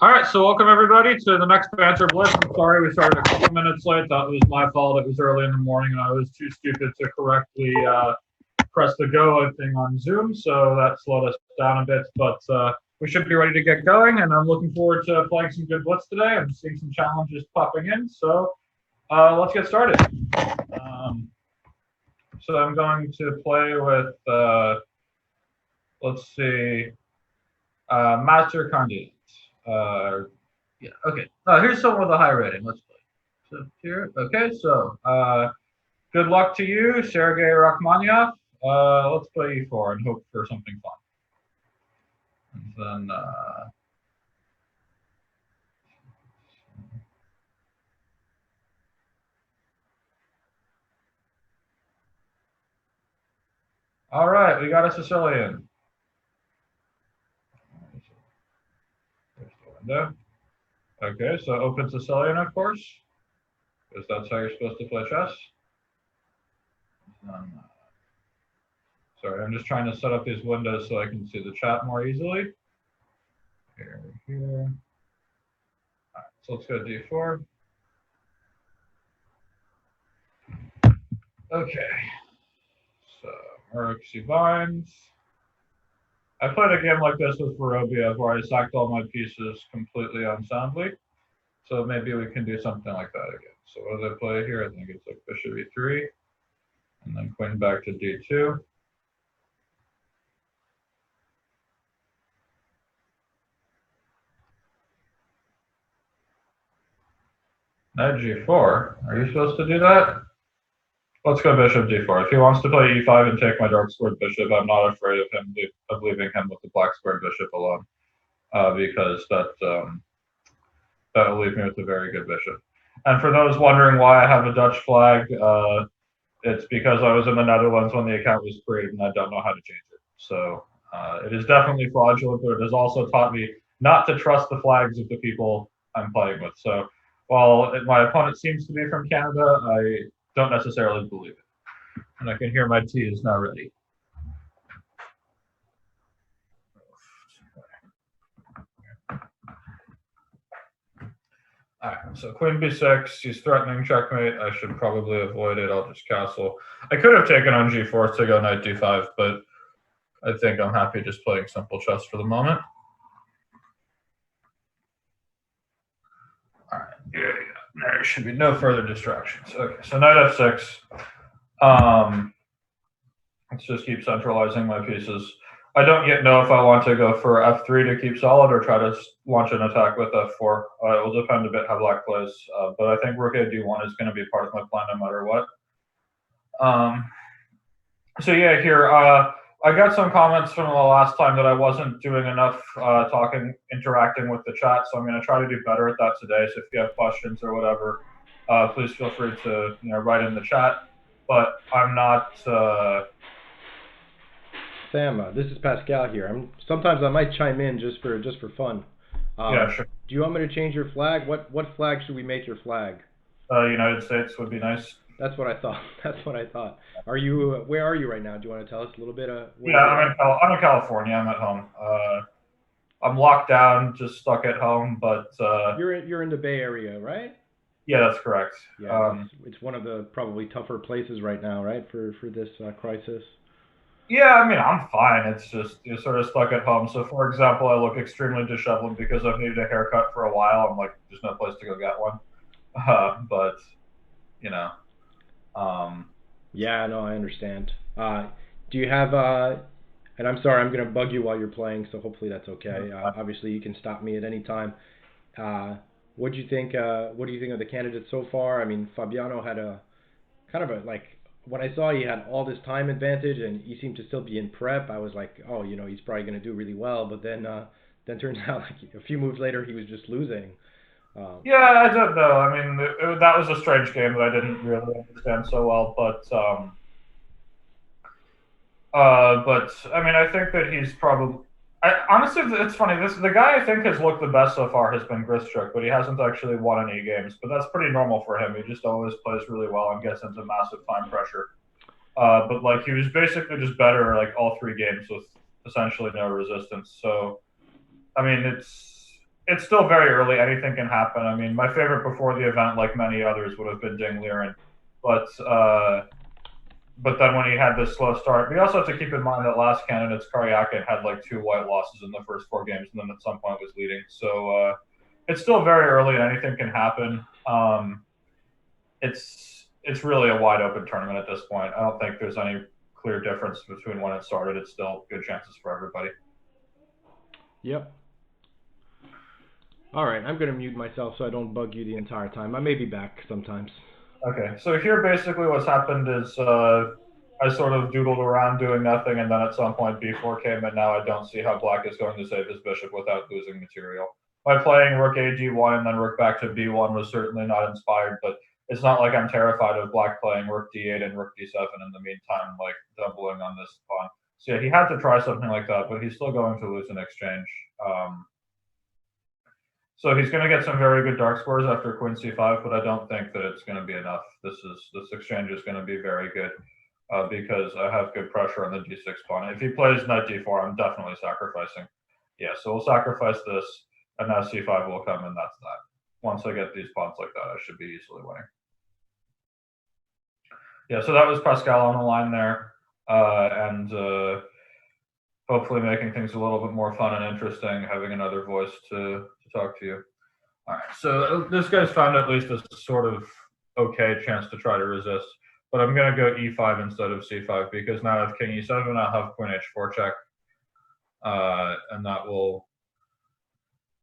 All right, so welcome everybody to the next Banter Blitz. I'm sorry we started a couple minutes late. That was my fault. It was early in the morning and I was too stupid to correctly press the go thing on Zoom, so that slowed us down a bit. But we should be ready to get going, and I'm looking forward to playing some good Blitz today. I'm seeing some challenges popping in, so let's get started. So I'm going to play with, let's see, Master Candidate. Yeah, okay. Here's someone with a high rating. Let's play. So here, okay. So, good luck to you, Sergey Rachmaninoff. Let's play E4 and hope for something fun. And then, all right, we got a Sicilian. There's the window. Okay, so open Sicilian, of course, because that's how you're supposed to play chess. Sorry, I'm just trying to set up these windows so I can see the chat more easily. Here. All right, so let's go D4. Okay, so Murksy Vines. I played a game like this with Vorobiev where I sacked all my pieces completely unsoundly. So maybe we can do something like that again. So what do they play here? I think it's like bishop E3, and then queen back to D2. Knight G4. Are you supposed to do that? Let's go bishop D4. If he wants to play E5 and take my dark squared bishop, I'm not afraid of him leaving him with the black squared bishop alone, because that will leave me with a very good bishop. And for those wondering why I have a Dutch flag, it's because I was in the Netherlands when the account was created and I don't know how to change it. So it is definitely fraudulent, but it has also taught me not to trust the flags of the people I'm playing with. So while my opponent seems to be from Canada, I don't necessarily believe it. And I can hear my tea is now ready. All right, so queen b6, he's threatening checkmate. I should probably avoid it. I'll just castle. I could have taken on g4 to go knight d5, but I think I'm happy just playing simple chess for the moment. All right, yeah. There should be no further distractions. Okay, so knight f6. Let's just keep centralizing my pieces. I don't yet know if I want to go for f3 to keep solid or try to launch an attack with f4. It will depend a bit how black plays, but I think rook a d1 is going to be part of my plan no matter what. So yeah, here, I got some comments from the last time that I wasn't doing enough interacting with the chat, so I'm going to try to do better at that today. So if you have questions or whatever, please feel free to write in the chat. But I'm not. Sam, this is Pascal here. Sometimes I might chime in just for fun. Yeah, sure. Do you want me to change your flag? What flag should we make your flag? United States would be nice. That's what I thought. That's what I thought. Are you? Where are you right now? Do you want to tell us a little bit? Yeah, I'm in California. I'm at home. I'm locked down, just stuck at home. But you're in the Bay Area, right? Yeah, that's correct. Yeah, it's one of the probably tougher places right now, right, for this crisis. Yeah, I mean, I'm fine. It's just you're sort of stuck at home. So, for example, I look extremely disheveled because I've needed a haircut for a while. I'm like, there's no place to go get one. But, Yeah, no, I understand. Do you have and I'm sorry, I'm going to bug you while you're playing, so hopefully that's okay. Obviously, you can stop me at any time. What do you think? What do you think of the candidates so far? I mean, Fabiano had a kind of a when I saw he had all this time advantage and he seemed to still be in prep. I was like, oh, he's probably going to do really well. But then turns out like a few moves later he was just losing. Yeah, I don't know. I mean, that was a strange game that I didn't really understand so well. But I mean, I think that he's probably. Honestly, it's funny. The guy I think has looked the best so far has been Gristruk, but he hasn't actually won any games. But that's pretty normal for him. He just always plays really well and gets into massive time pressure. But like he was basically just better like all three games with essentially no resistance. So, I mean, it's still very early. Anything can happen. I mean, my favorite before the event, like many others, would have been Ding Liren, but then when he had this slow start, we also have to keep in mind that last candidate's Karyakin had like 2 white losses in the first 4 games, and then at some point was leading. So it's still very early, and anything can happen. It's really a wide open tournament at this point. I don't think there's any clear difference between when it started. It's still good chances for everybody. Yep. All right, I'm gonna mute myself so I don't bug you the entire time. I may be back sometimes. Okay, so here basically what's happened is I sort of doodled around doing nothing, and then at some point b4 came, and now I don't see how black is going to save his bishop without losing material. By playing rook a g1 and then rook back to b1 was certainly not inspired, but it's not like I'm terrified of black playing rook d8 and rook d7 in the meantime, like doubling on this pawn. So yeah, he had to try something like that, but he's still going to lose an exchange. So he's going to get some very good dark scores after queen c5, but I don't think that it's going to be enough. This exchange is going to be very good because I have good pressure on the d6 pawn. If he plays knight d4, I'm definitely sacrificing. Yeah, so we'll sacrifice this, and now c5 will come, and that's that. Once I get these pawns like that, I should be easily winning. Yeah, so that was Pascal on the line there, and hopefully making things a little bit more fun and interesting, having another voice to talk to you. All right, so this guy's found at least a sort of okay chance to try to resist, but I'm going to go e5 instead of c5 because now I have king e7, I'll have queen h4 check, and that will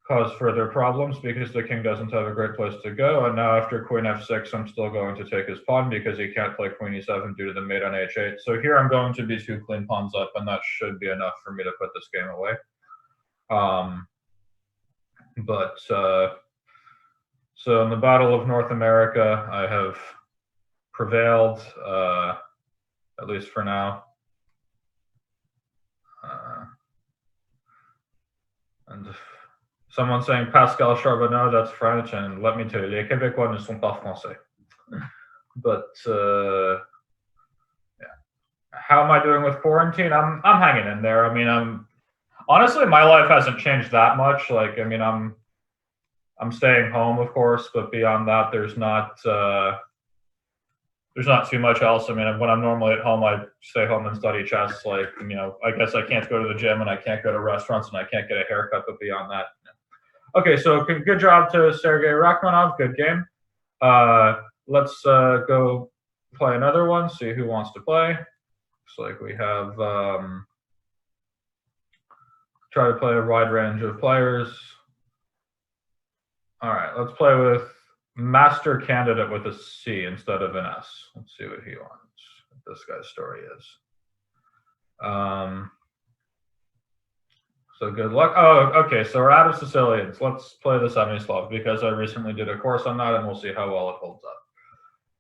cause further problems because the king doesn't have a great place to go. And now after queen f6, I'm still going to take his pawn because he can't play queen e7 due to the mate on h8. So here I'm going to be 2 clean pawns up, and that should be enough for me to put this game away. So in the Battle of North America, I have prevailed, at least for now. And someone saying Pascal Charbonneau, that's French, and let me tell you, les Québécois ne sont pas français. But yeah, how am I doing with quarantine? I'm hanging in there. I mean, honestly, my life hasn't changed that much. Like, I mean, I'm staying home, of course, but beyond that, there's not too much else. I mean, when I'm normally at home, I stay home and study chess. Like, you know, I guess I can't go to the gym and I can't go to restaurants and I can't get a haircut, but beyond that, okay. So good job to Sergei Rachmanov. Good game. Let's go play another one. See who wants to play. Looks like we have try to play a wide range of players. All right, let's play with Master Candidate with a C instead of an S. Let's see what he wants, what this guy's story is. So good luck. Oh, okay, so we're out of Sicilians. Let's play the Semi-Slav because I recently did a course on that, and we'll see how well it holds up.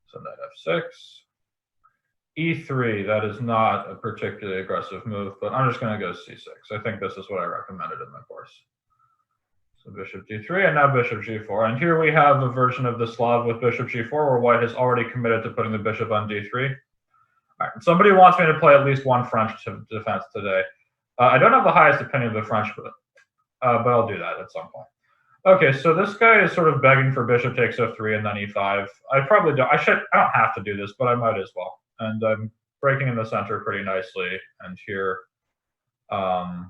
So knight f6. e3, that is not a particularly aggressive move, but I'm just going to go c6. I think this is what I recommended in my course. So bishop d3, and now bishop g4. And here we have a version of the Slav with bishop g4, where white has already committed to putting the bishop on d3. All right, somebody wants me to play at least one French defense today. I don't have the highest opinion of the French, but I'll do that at some point. Okay, so this guy is sort of begging for bishop takes f3 and then e5. I probably don't. I don't have to do this, but I might as well. And I'm breaking in the center pretty nicely. And here, I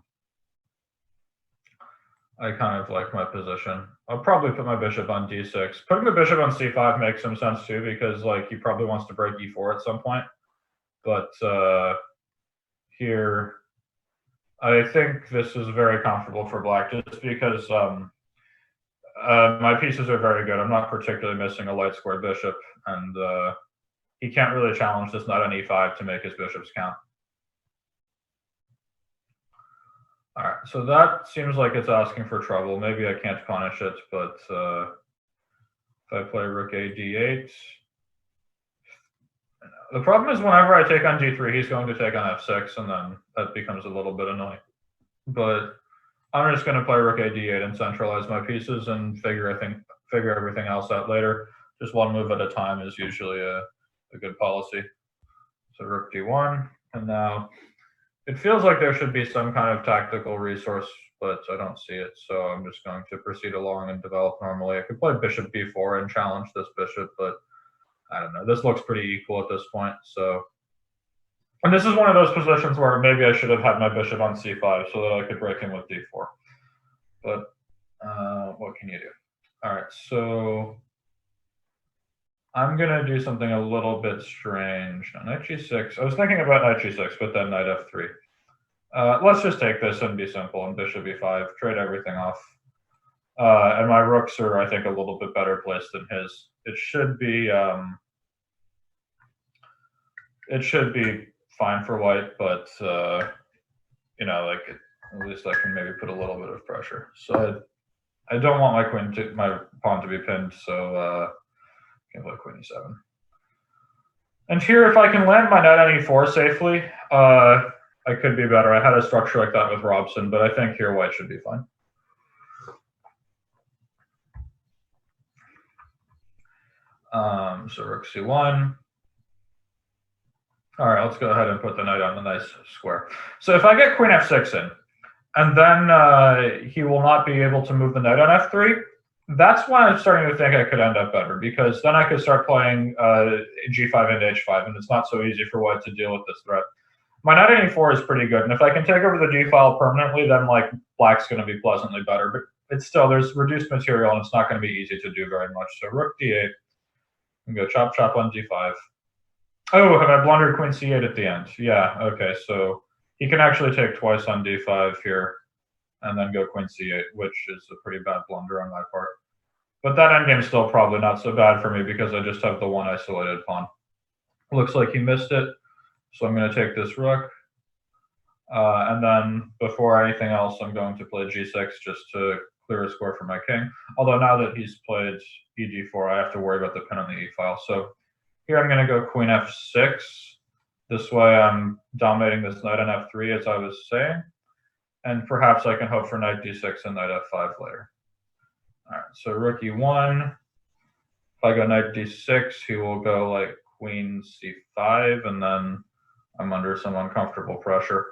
kind of like my position. I'll probably put my bishop on d6. Putting the bishop on c5 makes some sense too, because like he probably wants to break e4 at some point. But here, I think this is very comfortable for black, just because my pieces are very good. I'm not particularly missing a light squared bishop, and he can't really challenge this knight on e5 to make his bishops count. All right, so that seems like it's asking for trouble. Maybe I can't punish it, but if I play rook a d8, the problem is whenever I take on d3, he's going to take on f6, and then that becomes a little bit annoying. But I'm just going to play rook a d8 and centralize my pieces and figure everything else out later. Just one move at a time is usually a good policy. So rook d1, and now it feels like there should be some kind of tactical resource but I don't see it, so I'm just going to proceed along and develop normally. I could play bishop b4 and challenge this bishop, but I don't know. This looks pretty equal at this point, so. And this is one of those positions where maybe I should have had my bishop on c5 so that I could break in with d4. But what can you do? All right, so I'm going to do something a little bit strange. No, knight g6. I was thinking about knight g6, but then knight f3. Let's just take this and be simple, and bishop e5, trade everything off. And my rooks are, I think, a little bit better placed than his. It should be fine for white, but you know, like at least I can maybe put a little bit of pressure. So I don't want my pawn to be pinned, so I can play queen e7. And here, if I can land my knight on e4 safely, I could be better. I had a structure like that with Robson, but I think here white should be fine. So rook c1. All right, let's go ahead and put the knight on the nice square. So if I get queen f6 in, and then he will not be able to move the knight on f3, that's when I'm starting to think I could end up better, because then I could start playing g5 into h5, and it's not so easy for white to deal with this threat. My knight on e4 is pretty good, and if I can take over the d file permanently, then like black's going to be pleasantly better. But it's still, there's reduced material, and it's not going to be easy to do very much. So rook d8, and go chop chop on d5. Oh, have I blundered queen c8 at the end? Yeah, okay, so he can actually take twice on d5 here, and then go queen c8, which is a pretty bad blunder on my part. But that endgame's still probably not so bad for me, because I just have the one isolated pawn. Looks like he missed it. So I'm going to take this rook, and then before anything else, I'm going to play g6 just to clear a square for my king. Although now that he's played eg4, I have to worry about the pin on the e file. So here I'm going to go queen f6. This way I'm dominating this knight on f3, as I was saying. And perhaps I can hope for knight d6 and knight f5 later. All right, so rook e1. If I go knight d6, he will go like queen c5, and then I'm under some uncomfortable pressure.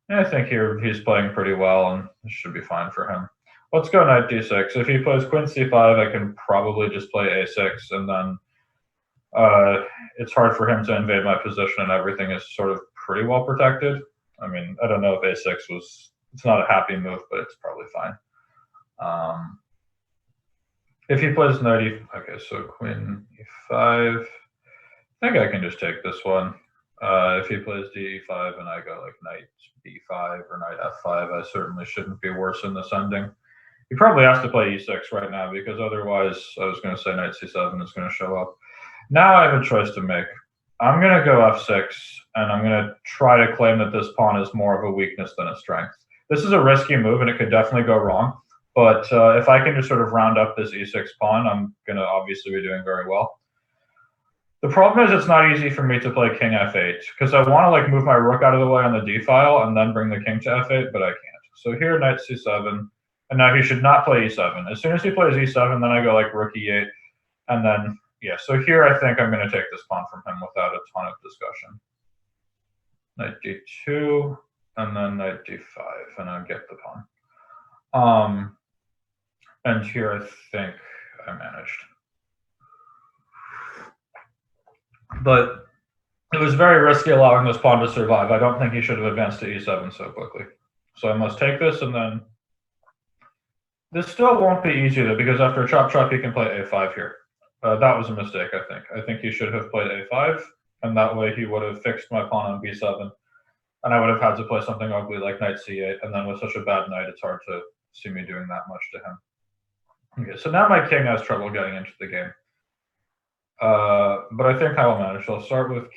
And I think here he's playing pretty well, and this should be fine for him. Let's go knight d6. If he plays queen c5, I can probably just play a6, and then it's hard for him to invade my position, and everything is sort of pretty well protected. I mean, I don't know if a6 was, it's not a happy move, but it's probably fine. If he plays knight e, okay, so queen e5, I think I can just take this one. If he plays d5 and I go like knight b5 or knight f5, I certainly shouldn't be worse in this ending. He probably has to play e6 right now, because otherwise I was going to say knight c7 is going to show up. Now I have a choice to make. I'm going to go f6, and I'm going to try to claim that this pawn is more of a weakness than a strength. This is a risky move, and it could definitely go wrong. But if I can just sort of round up this e6 pawn, I'm going to obviously be doing very well. The problem is it's not easy for me to play king f8, because I want to like move my rook out of the way on the d file and then bring the king to f8, but I can't. So here knight c7, and now he should not play e7. As soon as he plays e7, then I go like rook e8, and then yeah. So here I think I'm going to take this pawn from him without a ton of discussion. Knight d2, and then knight d5, and I get the pawn. And here I think I managed. But it was very risky allowing this pawn to survive. I don't think he should have advanced to e7 so quickly. So I must take this, and then this still won't be easy though, because after chop chop he can play a5 here. That was a mistake, I think. I think he should have played a5, and that way he would have fixed my pawn on b7, and I would have had to play something ugly like knight c8, and then with such a bad knight, it's hard to see me doing that much to him. Okay, so now my king has trouble getting into the game. But I think I will manage. So let's start with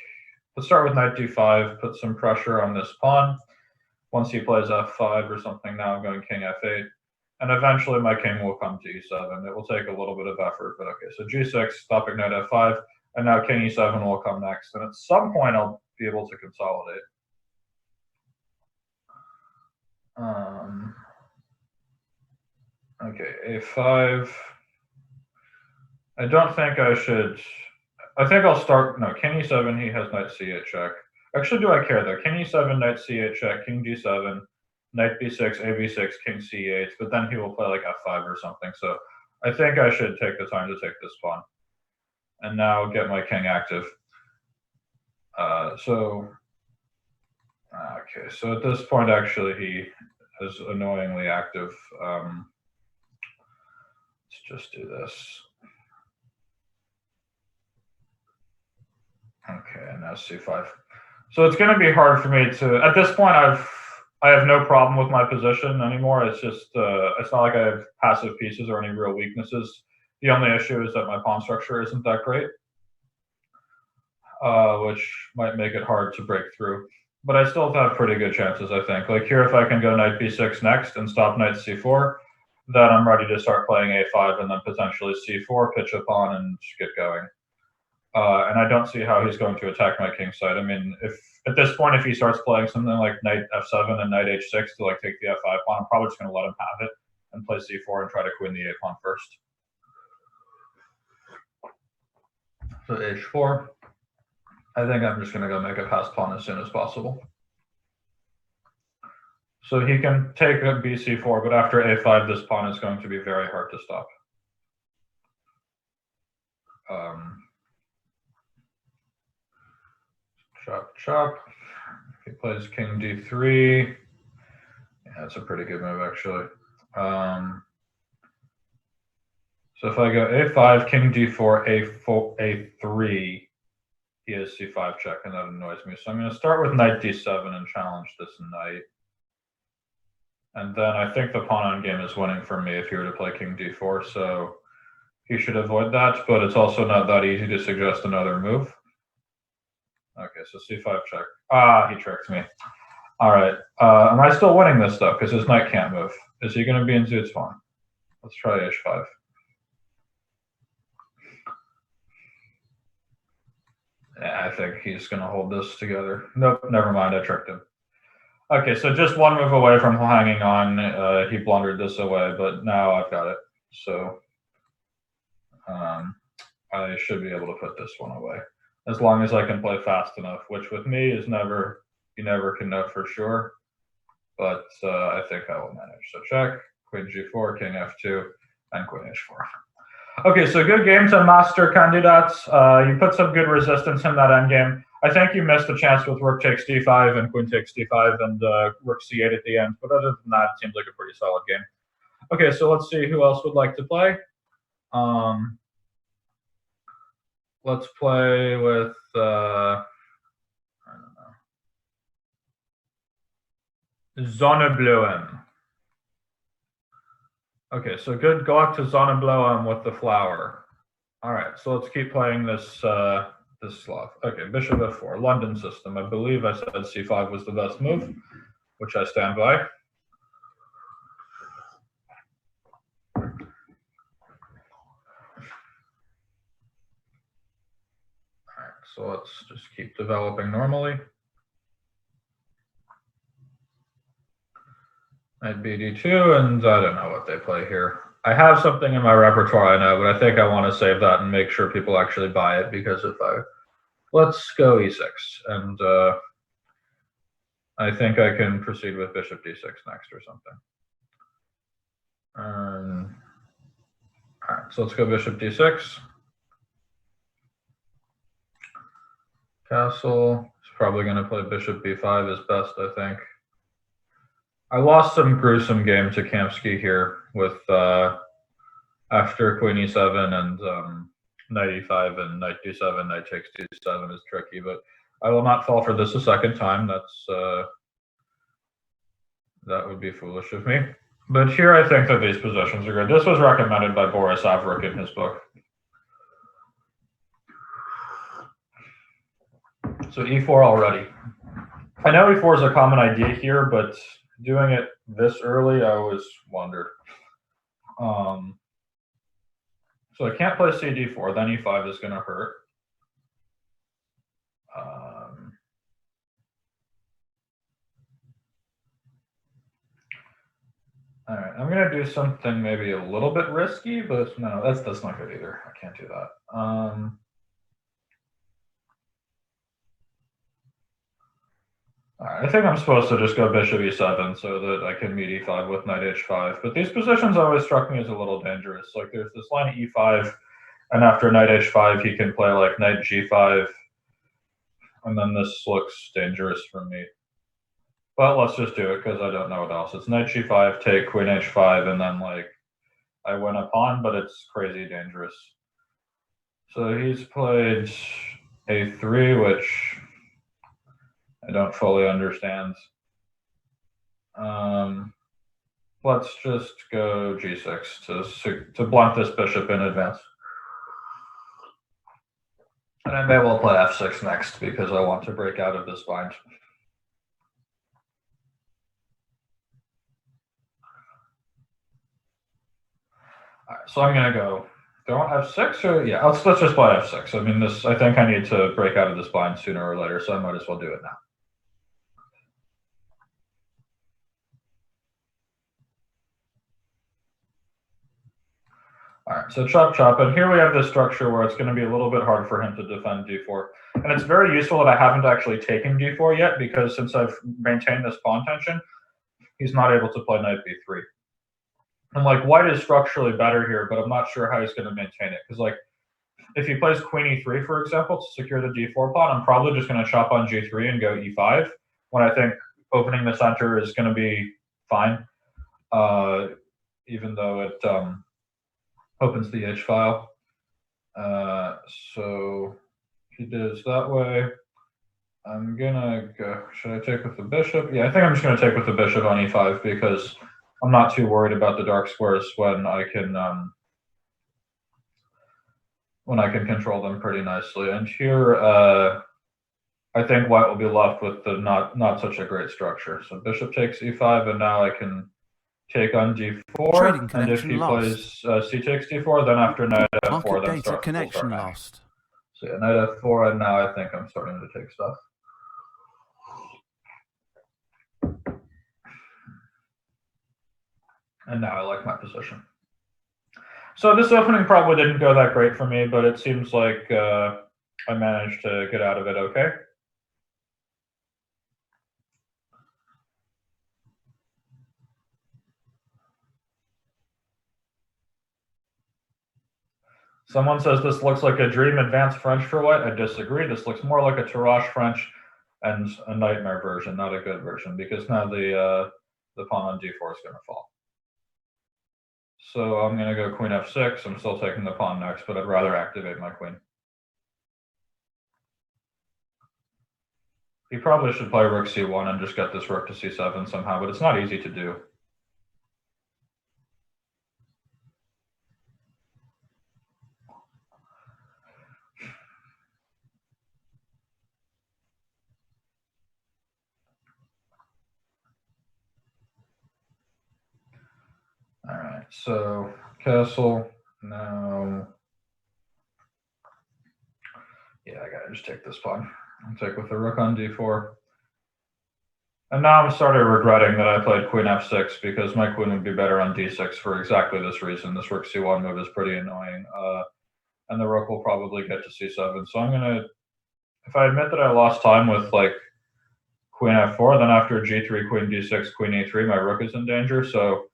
knight d5, put some pressure on this pawn. Once he plays f5 or something, now I'm going king f8. And eventually my king will come to e7. It will take a little bit of effort, but okay. So g6, stopping knight f5, and now king e7 will come next. And at some point I'll be able to consolidate. Okay, a5. I don't think I should. I think I'll start. No, king e7. He has knight c8 check. Actually, do I care though? King e7, knight c8 check, king g7, knight b6, a b6, king c8, but then he will play like f5 or something. So I think I should take the time to take this pawn. And now get my king active. Okay, so at this point, actually, he is annoyingly active. Let's just do this. Okay, and now c5. So it's going to be hard for me to. At this point, I have no problem with my position anymore. It's just it's not like I have passive pieces or any real weaknesses. The only issue is that my pawn structure isn't that great, which might make it hard to break through. But I still have pretty good chances, I think. Like here, if I can go knight b6 next and stop knight c4, then I'm ready to start playing a5 and then potentially c4, pitch a pawn, and get going. And I don't see how he's going to attack my king side. I mean, if at this point, if he starts playing something like knight f7 and knight h6 to like take the f5 pawn, I'm probably just going to let him have it and play c4 and try to queen the a pawn first. So h4. I think I'm just going to go make a passed pawn as soon as possible. So he can take a bc4, but after a5, this pawn is going to be very hard to stop. Chop, chop. If he plays king d3, yeah, that's a pretty good move, actually. So if I go a5, king d4, a4, a3, he has c5 check, and that annoys me. So I'm going to start with knight d7 and challenge this knight. And then I think the pawn on game is winning for me if he were to play king d4, so he should avoid that, but it's also not that easy to suggest another move. Okay, so c5 check. Ah, he tricked me. All right. Am I still winning this, though? Because his knight can't move. Is he going to be in Zoot's pawn? Let's try h5. Yeah, I think he's going to hold this together. Nope, never mind. I tricked him. Okay, so just one move away from hanging on. He blundered this away, but now I've got it. So I should be able to put this one away. As long as I can play fast enough, which with me is never, you never can know for sure. But I think I will manage. So check, queen g4, king f2, and queen h4. Okay, so good game to master candidates. You put some good resistance in that endgame. I think you missed a chance with rook takes d5 and queen takes d5 and rook c8 at the end. But other than that, it seems like a pretty solid game. Okay, so let's see who else would like to play. Let's play with, I don't know, Zonnebloem. Okay, so good luck to Zonnebloem with the flower. All right, so let's keep playing this this Slav. Okay, bishop f4, London system. I believe I said c5 was the best move, which I stand by. All right, so let's just keep developing normally. Knight bd2, and I don't know what they play here. I have something in my repertoire, I know, but I think I want to save that and make sure people actually buy it, because if I... Let's go e6, and I think I can proceed with bishop d6 next or something. All right, so let's go bishop d6. Castle. He's probably going to play bishop b5 as best, I think. I lost some gruesome game to Kamsky here with after queen e7 and knight e5 and knight d7, knight takes d7 is tricky, but I will not fall for this a second time. That's that would be foolish of me. But here I think that these positions are good. This was recommended by Boris Avruk in his book. So e4 already. I know e4 is a common idea here, but doing it this early, I always wondered. So I can't play cd4, then e5 is going to hurt. All right, I'm going to do something maybe a little bit risky, but no, that's not good either. I can't do that. Alright, I think I'm supposed to just go bishop e7 so that I can meet e5 with knight h5, but these positions always struck me as a little dangerous. Like there's this line e5, and after knight h5 he can play like knight g5, and then this looks dangerous for me. But let's just do it because I don't know what else. It's knight g5, take queen h5, and then like I win a pawn, but it's crazy dangerous. So he's played a3, which I don't fully understand. Let's just go g6 to blunt this bishop in advance. And I may well play f6 next because I want to break out of this bind. All right, so I'm gonna go f6 or yeah, let's just play f6. I mean, I think I need to break out of this bind sooner or later, so I might as well do it now. All right, so chop chop, and here we have this structure where it's going to be a little bit hard for him to defend d4. And it's very useful that I haven't actually taken d4 yet, because since I've maintained this pawn tension, he's not able to play knight b3. And like white is structurally better here, but I'm not sure how he's going to maintain it. Because like if he plays queen e3, for example, to secure the d4 pawn, I'm probably just going to chop on g3 and go e5, when I think opening the center is going to be fine, even though it opens the H file. So he does that way. I'm gonna go. Should I take with the bishop? Yeah, I think I'm just gonna take with the bishop on e5 because I'm not too worried about the dark squares when I can control them pretty nicely. And here, I think white will be left with the not such a great structure. So bishop takes e5, and now I can take on d4, and if he plays c takes d4, then after knight f4, then start connection lost. So yeah, knight f4, and now I think I'm starting to take stuff. And now I like my position. So this opening probably didn't go that great for me, but it seems like I managed to get out of it okay. Someone says this looks like a dream advanced French for white. I disagree. This looks more like a Tarrasch French and a nightmare version, not a good version, because now the pawn on d4 is going to fall. So I'm going to go queen f6. I'm still taking the pawn next, but I'd rather activate my queen. He probably should play rook c1 and just get this rook to c7 somehow, but it's not easy to do. All right, so castle. Now, yeah, I gotta just take this pawn. I'll take with the rook on d4. And now I'm started regretting that I played queen f6 because my queen would be better on d6 for exactly this reason. This rook c1 move is pretty annoying, and the rook will probably get to c7. So I'm gonna, if I admit that I lost time with like queen f4, then after g3, queen d6, queen e3, my rook is in danger. So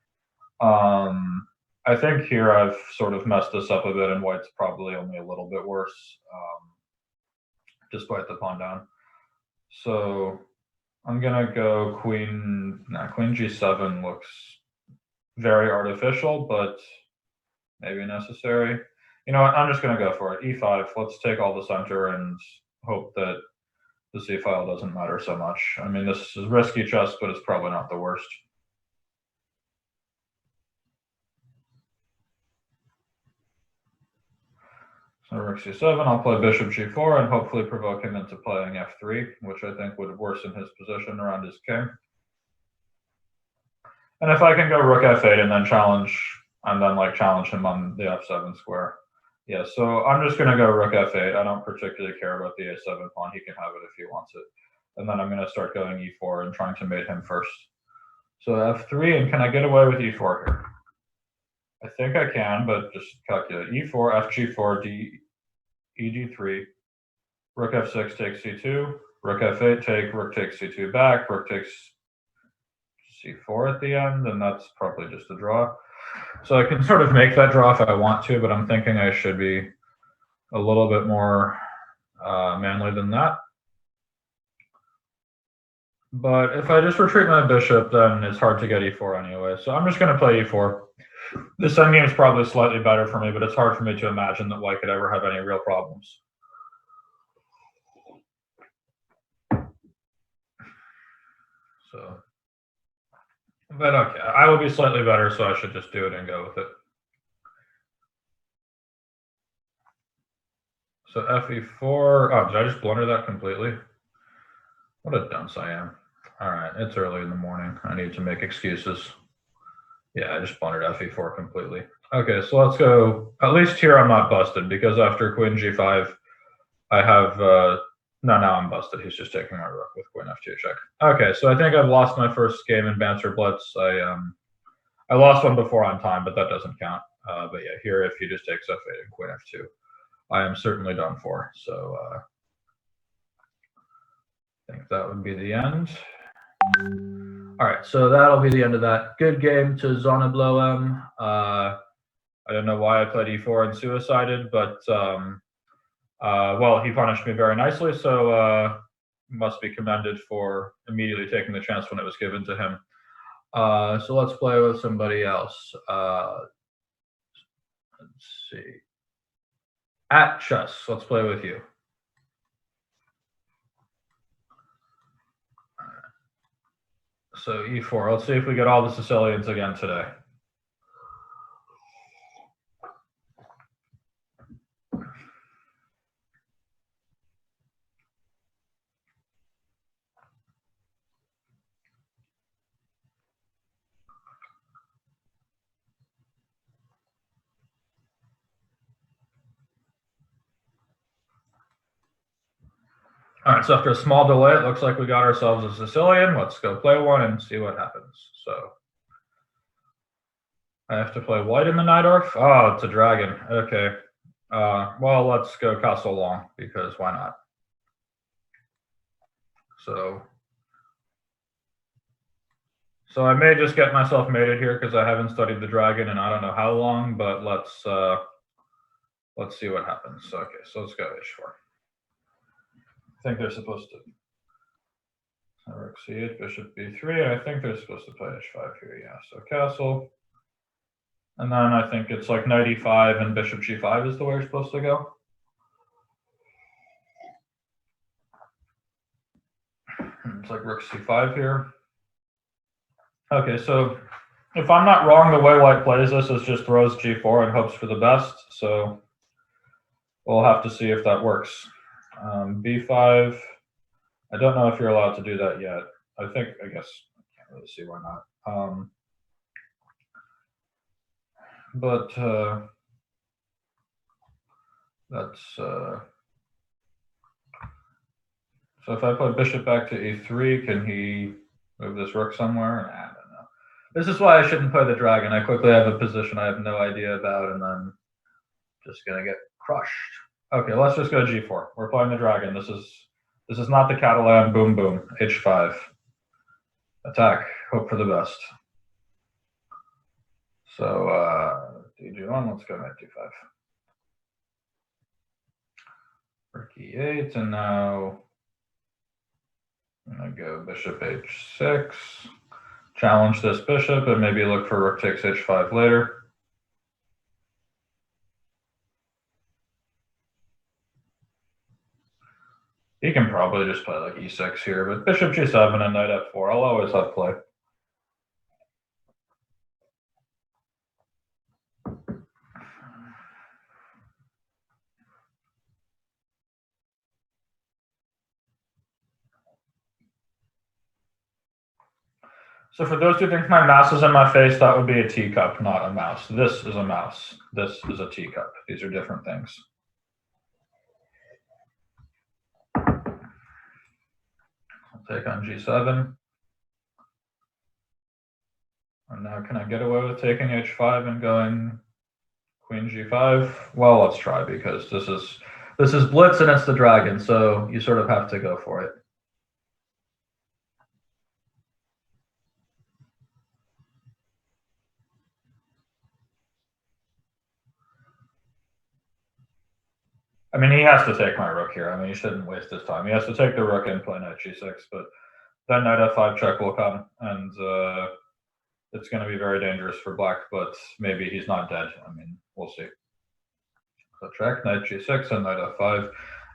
I think here I've sort of messed this up a bit, and white's probably only a little bit worse, despite the pawn down. So I'm gonna go queen g7 looks very artificial, but maybe necessary. You know what, I'm just gonna go for it. e5, let's take all the center and hope that the c file doesn't matter so much. I mean, this is risky chess, but it's probably not the worst. So rook c7, I'll play bishop g4 and hopefully provoke him into playing f3, which I think would worsen his position around his king. And if I can go rook f8 and then challenge him on the f7 square. Yeah, so I'm just going to go rook f8. I don't particularly care about the a7 pawn. He can have it if he wants it. And then I'm going to start going e4 and trying to mate him first. So f3, and can I get away with e4 here? I think I can, but just calculate. e4, fg4, ed3, rook f6 takes c2, Rook f8 take, rook takes c2 back, rook takes c4 at the end, and that's probably just a draw. So I can sort of make that draw if I want to, but I'm thinking I should be a little bit more manly than that. But if I just retreat my bishop, then it's hard to get e4 anyway. So I'm just going to play e4. This endgame is probably slightly better for me, but it's hard for me to imagine that white could ever have any real problems. So, but okay, I will be slightly better, so I should just do it and go with it. So fe4. Oh, did I just blunder that completely? What a dunce I am. All right, it's early in the morning. I need to make excuses. Yeah, I just blundered fe4 completely. Okay, so let's go. At least here I'm not busted, because after queen g5, I have no, now I'm busted. He's just taking my rook with queen f2 check. Okay, so I think I've lost my first game in Banter Blitz. I lost one before on time, but that doesn't count. But yeah, here if he just takes f8 and queen f2, I am certainly done for. So I think that would be the end. All right, so that'll be the end of that. Good game to Zonabloem. I don't know why I played e4 and suicided, but well, he punished me very nicely, so must be commended for immediately taking the chance when it was given to him. So let's play with somebody else. Let's see. At chess, let's play with you. So e4, let's see if we get all the Sicilians again today. All right, so after a small delay, it looks like we got ourselves a Sicilian. Let's go play one and see what happens. So I have to play white in the Najdorf. Oh, it's a dragon. Okay. Well, let's go castle long, because why not? So I may just get myself mated here because I haven't studied the dragon in I don't know how long, but let's see what happens. Okay, so let's go h4. I think they're supposed to rook c8, bishop b3. I think they're supposed to play h5 here. Yeah, so castle. And then I think it's like knight e5 and bishop g5 is the way you're supposed to go. It's like rook c5 here. Okay, so if I'm not wrong, the way white plays this is just throws g4 and hopes for the best. So we'll have to see if that works. b5. I don't know if you're allowed to do that yet. I guess I can't really see why not. But that's so if I play bishop back to e3, can he move this rook somewhere? I don't know. This is why I shouldn't play the dragon. I quickly have a position I have no idea about, and then just gonna get crushed. Okay, let's just go g4. We're playing the dragon. This is not the Catalan boom boom. h5. Attack. Hope for the best. So d1, let's go knight d5. Rook e8, and now I'm gonna go bishop h6. Challenge this bishop and maybe look for rook takes h5 later. He can probably just play like e6 here, but bishop g7 and knight f4. I'll always have play. So for those who think my mouse is in my face, that would be a teacup, not a mouse. This is a mouse. This is a teacup. These are different things. I'll take on g7. And now can I get away with taking h5 and going queen g5? Well, let's try, because this is Blitz and it's the dragon, so you sort of have to go for it. I mean, he has to take my rook here. I mean, he shouldn't waste his time. He has to take the rook and play knight g6, but then knight f5 check will come, and it's going to be very dangerous for black, but maybe he's not dead. I mean, we'll see. So check, knight g6 and knight f5,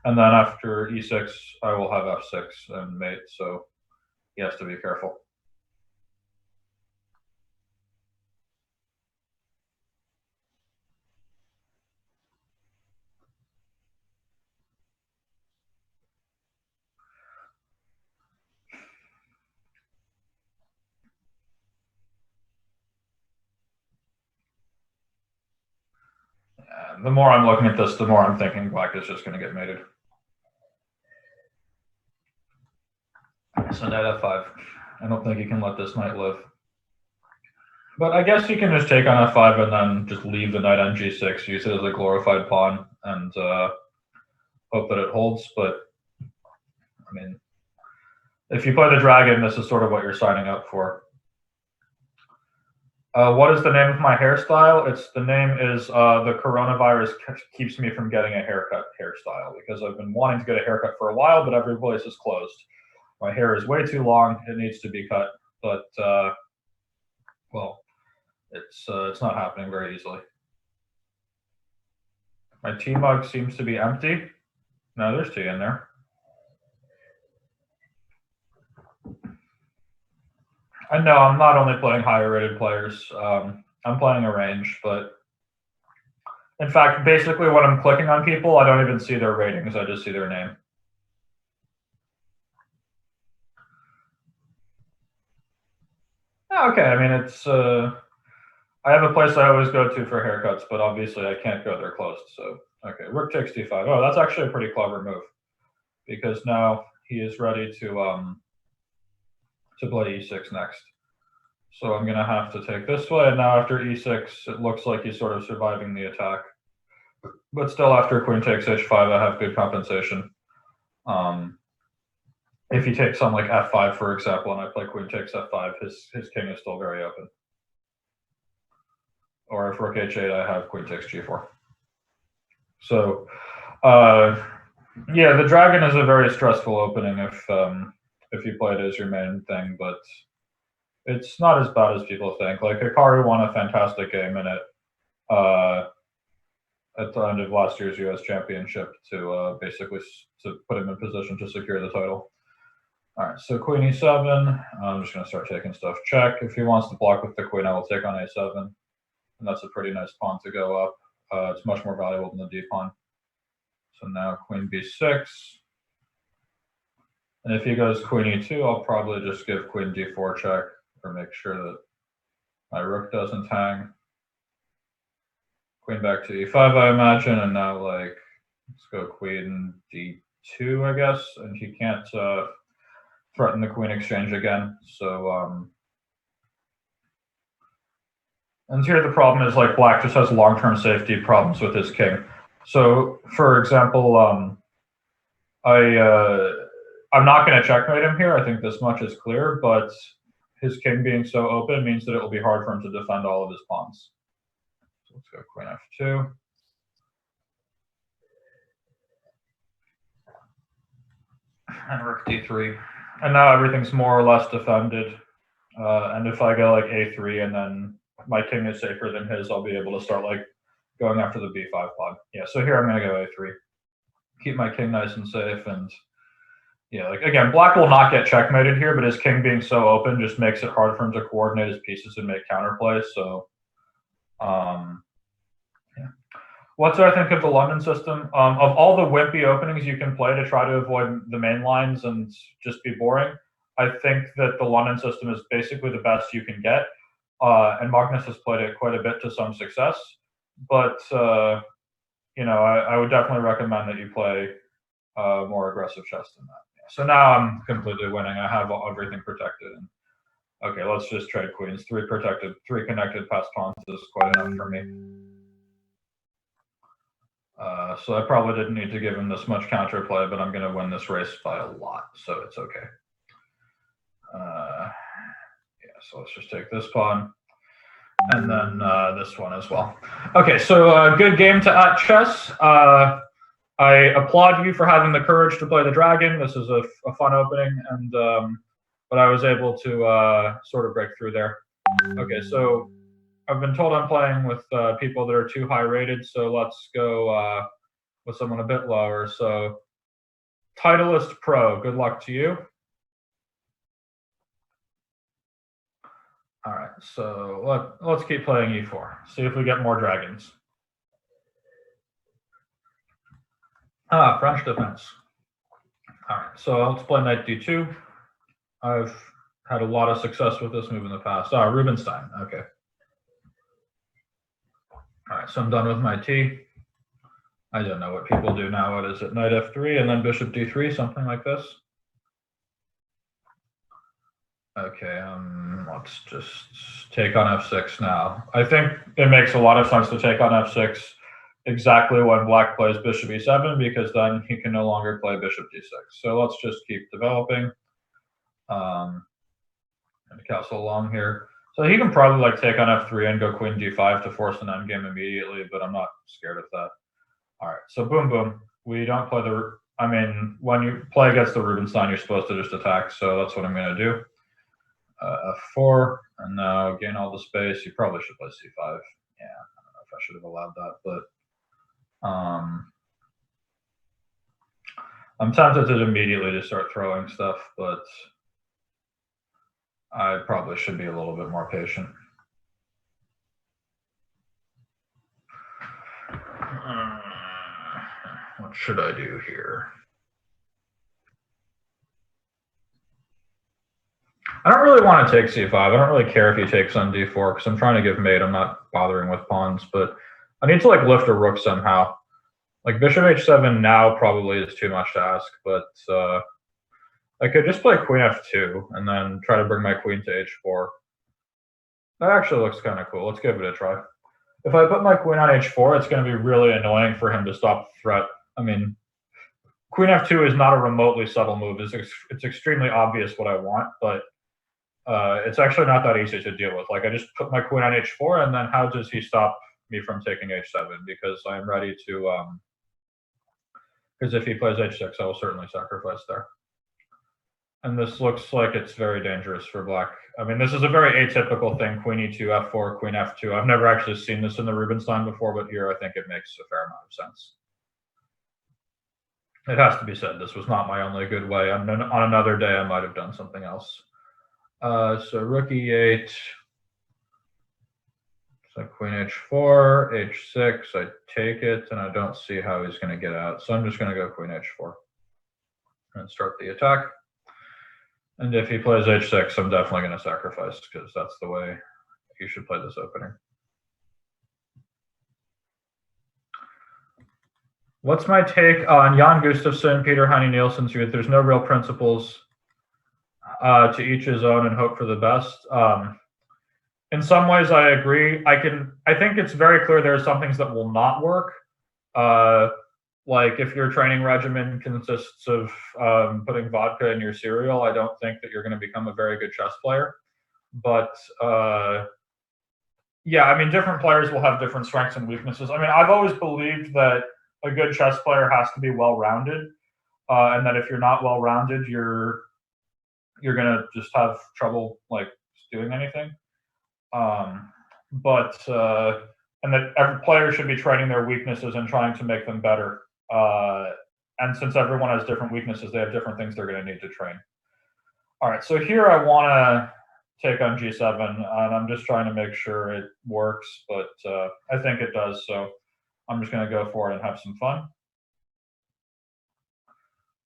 and then after e6, I will have f6 and mate, so he has to be careful. And the more I'm looking at this, the more I'm thinking black is just going to get mated. So knight f5. I don't think he can let this knight live. But I guess you can just take on f5 and then just leave the knight on g6, use it as a glorified pawn, and hope that it holds. But, I mean, if you play the dragon, this is sort of what you're signing up for. What is the name of my hairstyle? The name is the coronavirus keeps me from getting a haircut hairstyle, because I've been wanting to get a haircut for a while, but every place is closed. My hair is way too long. It needs to be cut, but, well, it's not happening very easily. My tea mug seems to be empty. No, there's tea in there. I know I'm not only playing higher rated players. I'm playing a range, but in fact, basically when I'm clicking on people, I don't even see their ratings. I just see their name. Okay, I mean, it's I have a place I always go to for haircuts, but obviously I can't go there closed. So, okay, rook takes d5. Oh, that's actually a pretty clever move, because now he is ready to play e6 next. So I'm going to have to take this way, and now after e6, it looks like he's sort of surviving the attack. But still, after queen takes h5, I have good compensation. If he takes on like f5, for example, and I play queen takes f5, his king is still very open. Or if rook h8, I have queen takes g4. So, yeah, the dragon is a very stressful opening if you play it as your main thing, but it's not as bad as people think. Like, Hikaru won a fantastic game in it at the end of last year's U.S. Championship to basically to put him in position to secure the title. All right, so queen e7. I'm just going to start taking stuff. Check. If he wants to block with the queen, I will take on a7. And that's a pretty nice pawn to go up. It's much more valuable than the d pawn. So now queen b6. And if he goes queen e2, I'll probably just give queen d4 check, or make sure that my rook doesn't hang. Queen back to e5, I imagine, and now, like, let's go queen d2, I guess, and he can't threaten the queen exchange again. So, and here the problem is, like, black just has long-term safety problems with his king. So, for example, I'm not going to checkmate him here. I think this much is clear, but his king being so open means that it will be hard for him to defend all of his pawns. So let's go queen f2. And rook d3. And now everything's more or less defended. And if I go like a3 and then my king is safer than his, I'll be able to start like going after the b5 pawn. Yeah, so here I'm going to go a3. Keep my king nice and safe, and yeah, like, again, black will not get checkmated here, but his king being so open just makes it hard for him to coordinate his pieces and make counterplays. So, yeah. What do I think of the London system? Of all the wimpy openings you can play to try to avoid the main lines and just be boring, I think that the London system is basically the best you can get. And Magnus has played it quite a bit to some success. But, you know, I would definitely recommend that you play more aggressive chess than that. So now I'm completely winning. I have everything protected. And okay, let's just trade queens. 3 connected passed pawns is quite enough for me. So I probably didn't need to give him this much counterplay, but I'm going to win this race by a lot, so it's okay. Yeah, so let's just take this pawn, and then this one as well. Okay, so good game to at chess. I applaud you for having the courage to play the dragon. This is a fun opening, and but I was able to sort of break through there. Okay, so I've been told I'm playing with people that are too high rated, so let's go with someone a bit lower. So Titleist Pro, good luck to you. All right, so let's keep playing e4. See if we get more dragons. Ah, French defense. All right, so let's play knight d2. I've had a lot of success with this move in the past. Ah, Rubinstein, okay. All right, so I'm done with my t. I don't know what people do now. What is it? Knight f3 and then bishop d3, something like this. Okay, let's just take on f6 now. I think it makes a lot of sense to take on f6 exactly when black plays bishop e7, because then he can no longer play bishop d6. So let's just keep developing. And castle along here. So he can probably like take on f3 and go queen d5 to force an endgame immediately, but I'm not scared of that. All right, so boom, boom. We don't play the, I mean, when you play against the Rubinstein, you're supposed to just attack, so that's what I'm going to do. F4, and now gain all the space. You probably should play c5. Yeah, I don't know if I should have allowed that, but I'm tempted to immediately just start throwing stuff, but I probably should be a little bit more patient. What should I do here? I don't really want to take c5. I don't really care if he takes on d4 because I'm trying to give mate. I'm not bothering with pawns, but I need to like lift a rook somehow. Like bishop h7 now probably is too much to ask, but I could just play queen f2 and then try to bring my queen to h4. That actually looks kind of cool. Let's give it a try. If I put my queen on h4, it's going to be really annoying for him to stop the threat. I mean, queen f2 is not a remotely subtle move. It's extremely obvious what I want, but it's actually not that easy to deal with. Like I just put my queen on h4, and then how does he stop me from taking h7? Because I'm ready to, because if he plays h6, I will certainly sacrifice there. And this looks like it's very dangerous for black. I mean, this is a very atypical thing, queen e2, f4, queen f2. I've never actually seen this in the Rubinstein before, but here I think it makes a fair amount of sense. It has to be said, this was not my only good way. On another day, I might have done something else. So rook e8, so queen h4, h6, I take it, and I don't see how he's going to get out. So I'm just going to go queen h4 and start the attack. And if he plays h6, I'm definitely going to sacrifice because that's the way he should play this opening. What's my take on Jan Gustafsson, Peter Heine Nielsen's youth? There's no real principles. To each his own and hope for the best. In some ways, I agree. I think it's very clear there are some things that will not work. Like if your training regimen consists of putting vodka in your cereal, I don't think that you're going to become a very good chess player. But yeah, I mean, different players will have different strengths and weaknesses. I mean, I've always believed that a good chess player has to be well-rounded, and that if you're not well-rounded, you're gonna just have trouble like doing anything. And that every player should be training their weaknesses and trying to make them better. And since everyone has different weaknesses, they have different things they're going to need to train. All right, so here I want to take on g7, and I'm just trying to make sure it works, but I think it does. So I'm just going to go for it and have some fun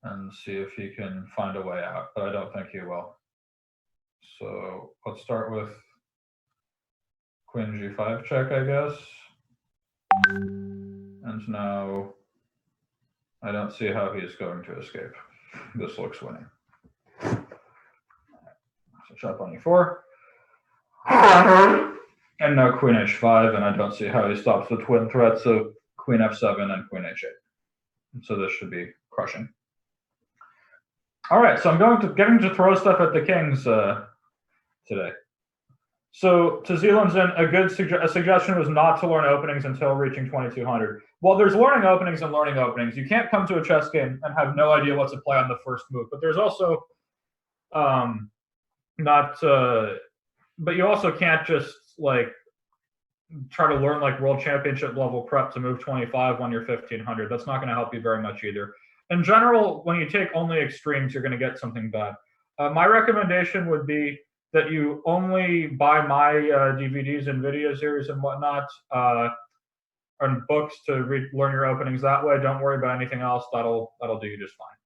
and see if he can find a way out, but I don't think he will. So let's start with queen g5 check, I guess. And now I don't see how he's going to escape. This looks winning. So chop on e4. And now queen h5, and I don't see how he stops the twin threats of queen f7 and queen h8. So this should be crushing. All right, so I'm getting to throw stuff at the kings today. So to Zealand's in, a suggestion was not to learn openings until reaching 2200. Well, there's learning openings and learning openings. You can't come to a chess game and have no idea what to play on the first move. But there's also not. But you also can't just like try to learn like world championship level prep to move 25 when you're 1500. That's not going to help you very much either. In general, when you take only extremes, you're going to get something bad. My recommendation would be that you only buy my DVDs and video series and whatnot, and books to learn your openings that way. Don't worry about anything else. That'll do you just fine.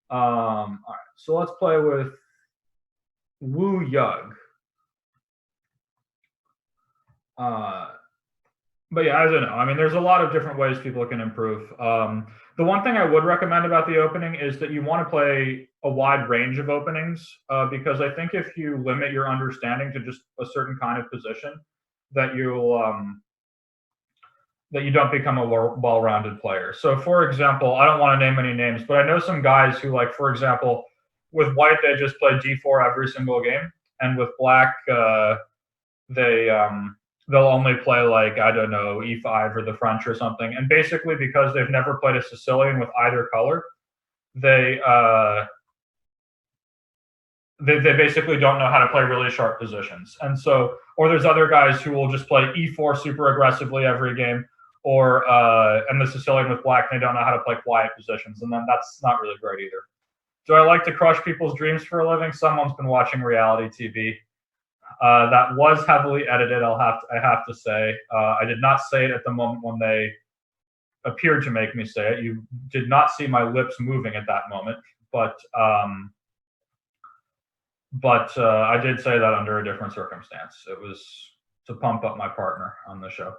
All right, so let's play with Wu Yug. But yeah, I don't know. I mean, there's a lot of different ways people can improve. The one thing I would recommend about the opening is that you want to play a wide range of openings, because I think if you limit your understanding to just a certain kind of position, that that you don't become a well-rounded player. So, for example, I don't want to name any names, but I know some guys who, like, for example, with white they just play d4 every single game, and with black they'll only play like, I don't know, e5 or the French or something. And basically, because they've never played a Sicilian with either color, they basically don't know how to play really sharp positions. And so, or there's other guys who will just play e4 super aggressively every game, or and the Sicilian with black, they don't know how to play quiet positions, and then that's not really great either. Do I like to crush people's dreams for a living? Someone's been watching reality TV. That was heavily edited. I have to say, I did not say it at the moment when they appeared to make me say it. You did not see my lips moving at that moment, but I did say that under a different circumstance. It was to pump up my partner on the show.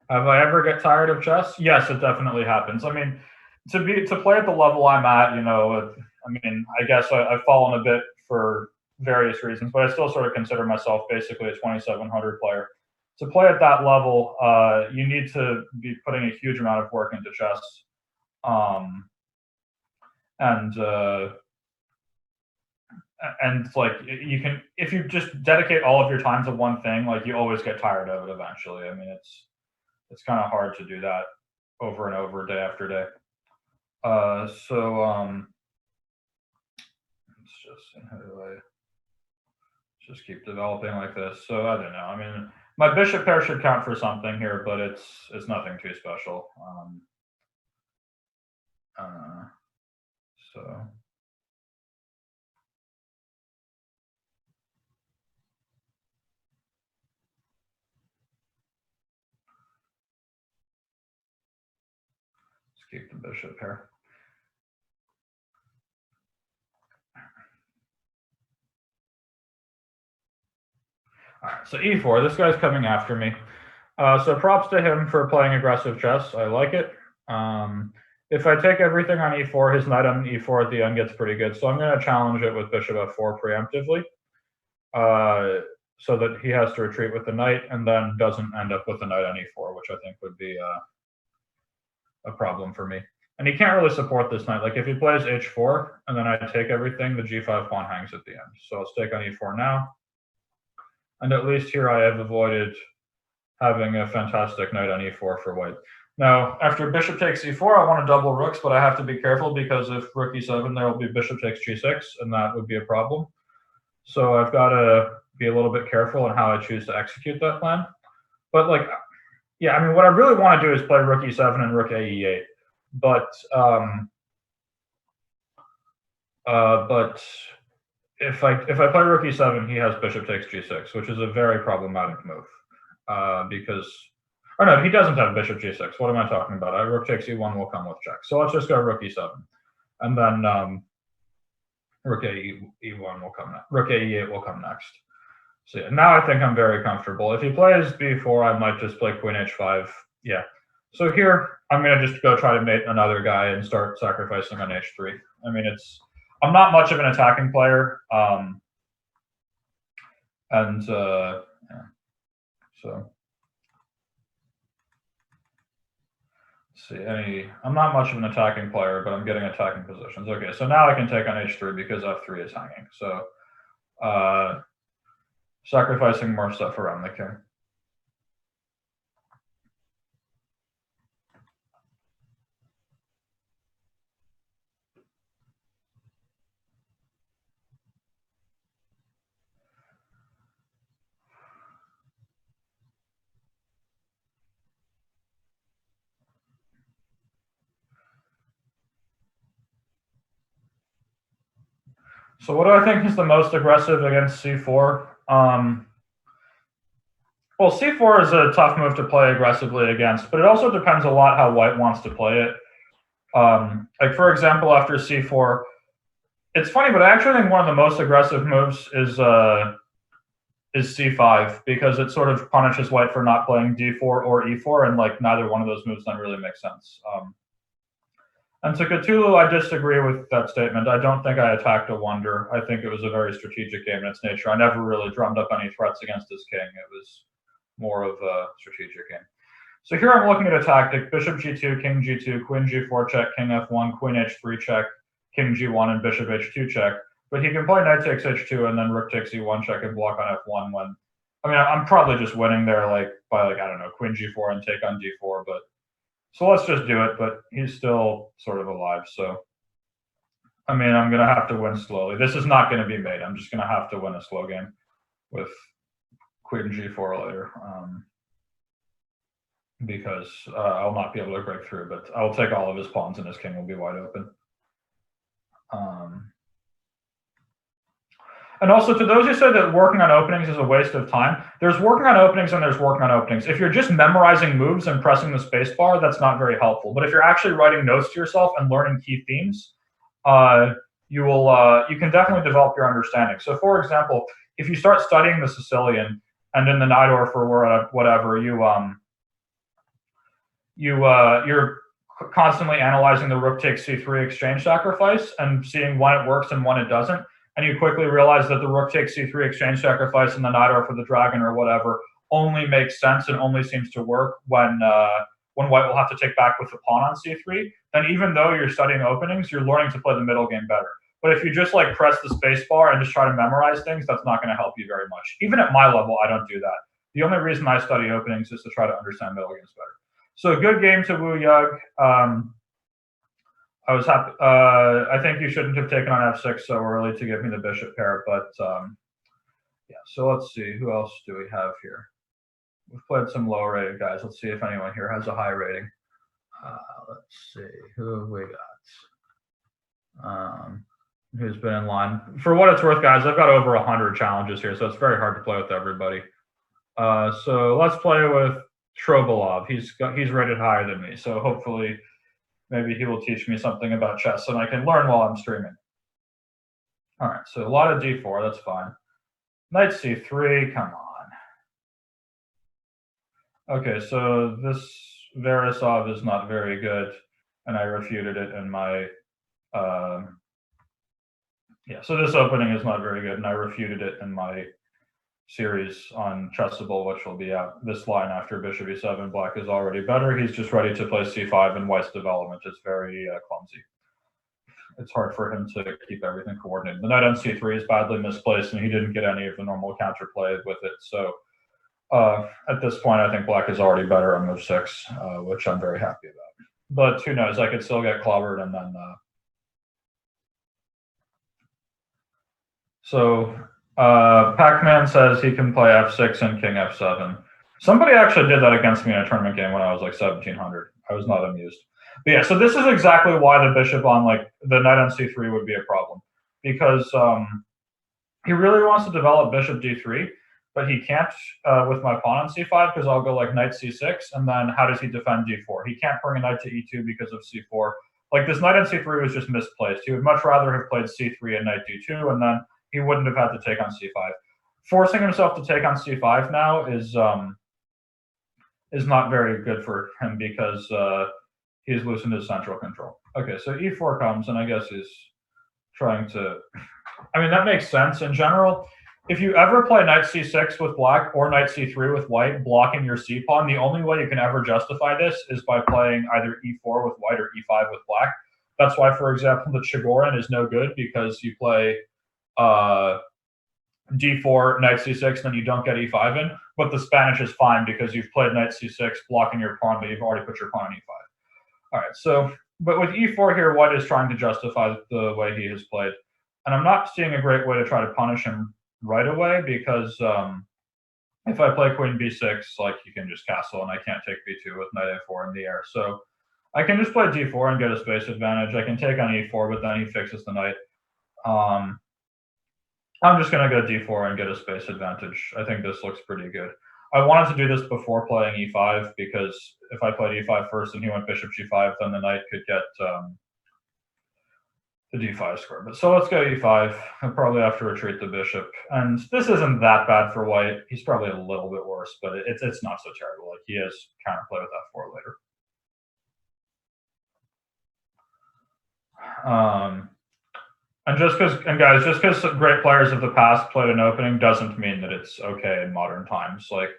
Have I ever get tired of chess? Yes, it definitely happens. I mean, to play at the level I'm at, you know, I mean, I guess I've fallen a bit for various reasons, but I still sort of consider myself basically a 2700 player. To play at that level, you need to be putting a huge amount of work into chess, and like you can, if you just dedicate all of your time to one thing, like you always get tired of it eventually. I mean, it's kind of hard to do that over and over, day after day. Let's just, how do I just keep developing like this? So I don't know. I mean, my bishop pair should count for something here, but it's nothing too special. So let's keep the bishop here. All right, so e4. This guy's coming after me. So props to him for playing aggressive chess. I like it. If I take everything on e4, his knight on e4 at the end gets pretty good. So I'm going to challenge it with bishop f4 preemptively, so that he has to retreat with the knight and then doesn't end up with the knight on e4, which I think would be a problem for me. And he can't really support this knight. Like if he plays h4 and then I take everything, the g5 pawn hangs at the end. So let's take on e4 now. And at least here I have avoided having a fantastic knight on e4 for white. Now, after bishop takes e4, I want to double rooks, but I have to be careful because if rook e7, there will be bishop takes g6, and that would be a problem. So I've got to be a little bit careful in how I choose to execute that plan. But like, yeah, I mean, what I really want to do is play rook e7 and rook a e8. But if I play rook e7, he has bishop takes g6, which is a very problematic move. Because, or no, he doesn't have bishop g6. What am I talking about? Rook takes e1 will come with check. So let's just go rook e7, and then rook e1 will come next. Rook a e8 will come next. So yeah, now I think I'm very comfortable. If he plays b4, I might just play queen h5. Yeah. So here I'm gonna just go try to mate another guy and start sacrificing on h3. I mean, I'm not much of an attacking player, yeah. So let's see, I'm not much of an attacking player, but I'm getting attacking positions. Okay, so now I can take on h3 because f3 is hanging. So sacrificing more stuff around the king. So what do I think is the most aggressive against c4? Well, c4 is a tough move to play aggressively against, but it also depends a lot how white wants to play it. Like, for example, after c4, it's funny, but I actually think one of the most aggressive moves is c5, because it sort of punishes white for not playing d4 or e4, and like neither one of those moves then really makes sense. And to Cthulhu, I disagree with that statement. I don't think I attacked a wonder. I think it was a very strategic game in its nature. I never really drummed up any threats against his king. It was more of a strategic game. So here I'm looking at a tactic: bishop g2, king g2, queen g4 check, king f1, queen h3 check, king g1, and bishop h2 check. But he can play knight takes h2 and then rook takes e1 check and block on f1 when, I mean, I'm probably just winning there by I don't know, queen g4 and take on d4, but so let's just do it. But he's still sort of alive, so I mean, I'm gonna have to win slowly. This is not gonna be made. I'm just gonna have to win a slow game with queen g4 later, because I'll not be able to break through, but I'll take all of his pawns and his king will be wide open. And also, to those who say that working on openings is a waste of time, there's working on openings and there's working on openings. If you're just memorizing moves and pressing the space bar, that's not very helpful. But if you're actually writing notes to yourself and learning key themes, you can definitely develop your understanding. So, for example, if you start studying the Sicilian and in the Nidorf or whatever, you're constantly analyzing the rook takes c3 exchange sacrifice and seeing when it works and when it doesn't. And you quickly realize that the rook takes c3 exchange sacrifice and the Nidorf for the dragon or whatever only makes sense and only seems to work when white will have to take back with the pawn on c3. Then even though you're studying openings, you're learning to play the middle game better. But if you just like press the space bar and just try to memorize things, that's not going to help you very much. Even at my level, I don't do that. The only reason I study openings is to try to understand middle games better. So good game to Wu Yug. I was happy. I think you shouldn't have taken on f6 so early to give me the bishop pair, but yeah. So let's see, who else do we have here? We've played some low rated guys. Let's see if anyone here has a high rating. Let's see, who have we got? Who's been in line? For what it's worth, guys, I've got over 100 challenges here, so it's very hard to play with everybody. So let's play with Trobolov. He's rated higher than me, so hopefully maybe he will teach me something about chess and I can learn while I'm streaming. All right, so a lot of d4, that's fine. Knight c3, come on. Okay, so this Verisov is not very good, and I refuted it in my yeah. So this opening is not very good, and I refuted it in my series on Chessable, which will be out. This line after bishop e7, black is already better. He's just ready to play c5, and white's development is very clumsy. It's hard for him to keep everything coordinated. The knight on c3 is badly misplaced, and he didn't get any of the normal counterplay with it. So at this point, I think black is already better on move 6, which I'm very happy about. But who knows? I could still get clobbered, and then so Pac-Man says he can play f6 and king f7. Somebody actually did that against me in a tournament game when I was like 1700. I was not amused. But yeah, so this is exactly why the bishop on like the knight on c3 would be a problem, because he really wants to develop bishop d3, but he can't with my pawn on c5, because I'll go like knight c6, and then how does he defend d4? He can't bring a knight to e2 because of c4. Like this knight on c3 was just misplaced. He would much rather have played c3 and knight d2, and then he wouldn't have had to take on c5. Forcing himself to take on c5 now is not very good for him, because he's loosened his central control. Okay, so e4 comes, and I guess he's trying to. I mean, that makes sense in general. If you ever play knight c6 with black or knight c3 with white, blocking your c pawn, the only way you can ever justify this is by playing either e4 with white or e5 with black. That's why, for example, the Chigorin is no good, because you play d4, knight c6, then you don't get e5 in. But the Spanish is fine because you've played knight c6, blocking your pawn, but you've already put your pawn on e5. All right, so, but with e4 here, white is trying to justify the way he has played. And I'm not seeing a great way to try to punish him right away because if I play queen b6, like, he can just castle, and I can't take b2 with knight a4 in the air. So I can just play d4 and get a space advantage. I can take on e4, but then he fixes the knight. I'm just going to go d4 and get a space advantage. I think this looks pretty good. I wanted to do this before playing e5 because if I played e5 first and he went bishop g5, then the knight could get the d5 square. But so let's go e5. I'll probably have to retreat the bishop. And this isn't that bad for white. He's probably a little bit worse, but it's not so terrible. Like, he has counterplay with f4 later. And guys, just because great players of the past played an opening doesn't mean that it's okay in modern times. Like,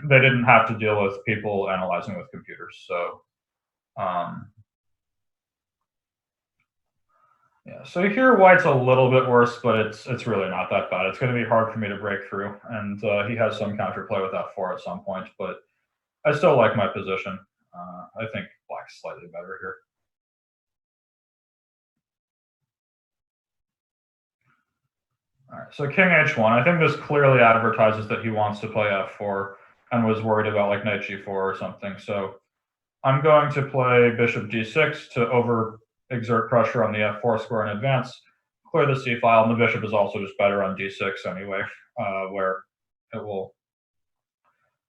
they didn't have to deal with people analyzing with computers. So, yeah. So here, white's a little bit worse, but it's really not that bad. It's going to be hard for me to break through, and he has some counterplay with f4 at some point, but I still like my position. I think black's slightly better here. All right, so king h1. I think this clearly advertises that he wants to play f4 and was worried about like knight g4 or something. So I'm going to play bishop d6 to overexert pressure on the f4 square in advance, clear the c file, and the bishop is also just better on d6 anyway, where it will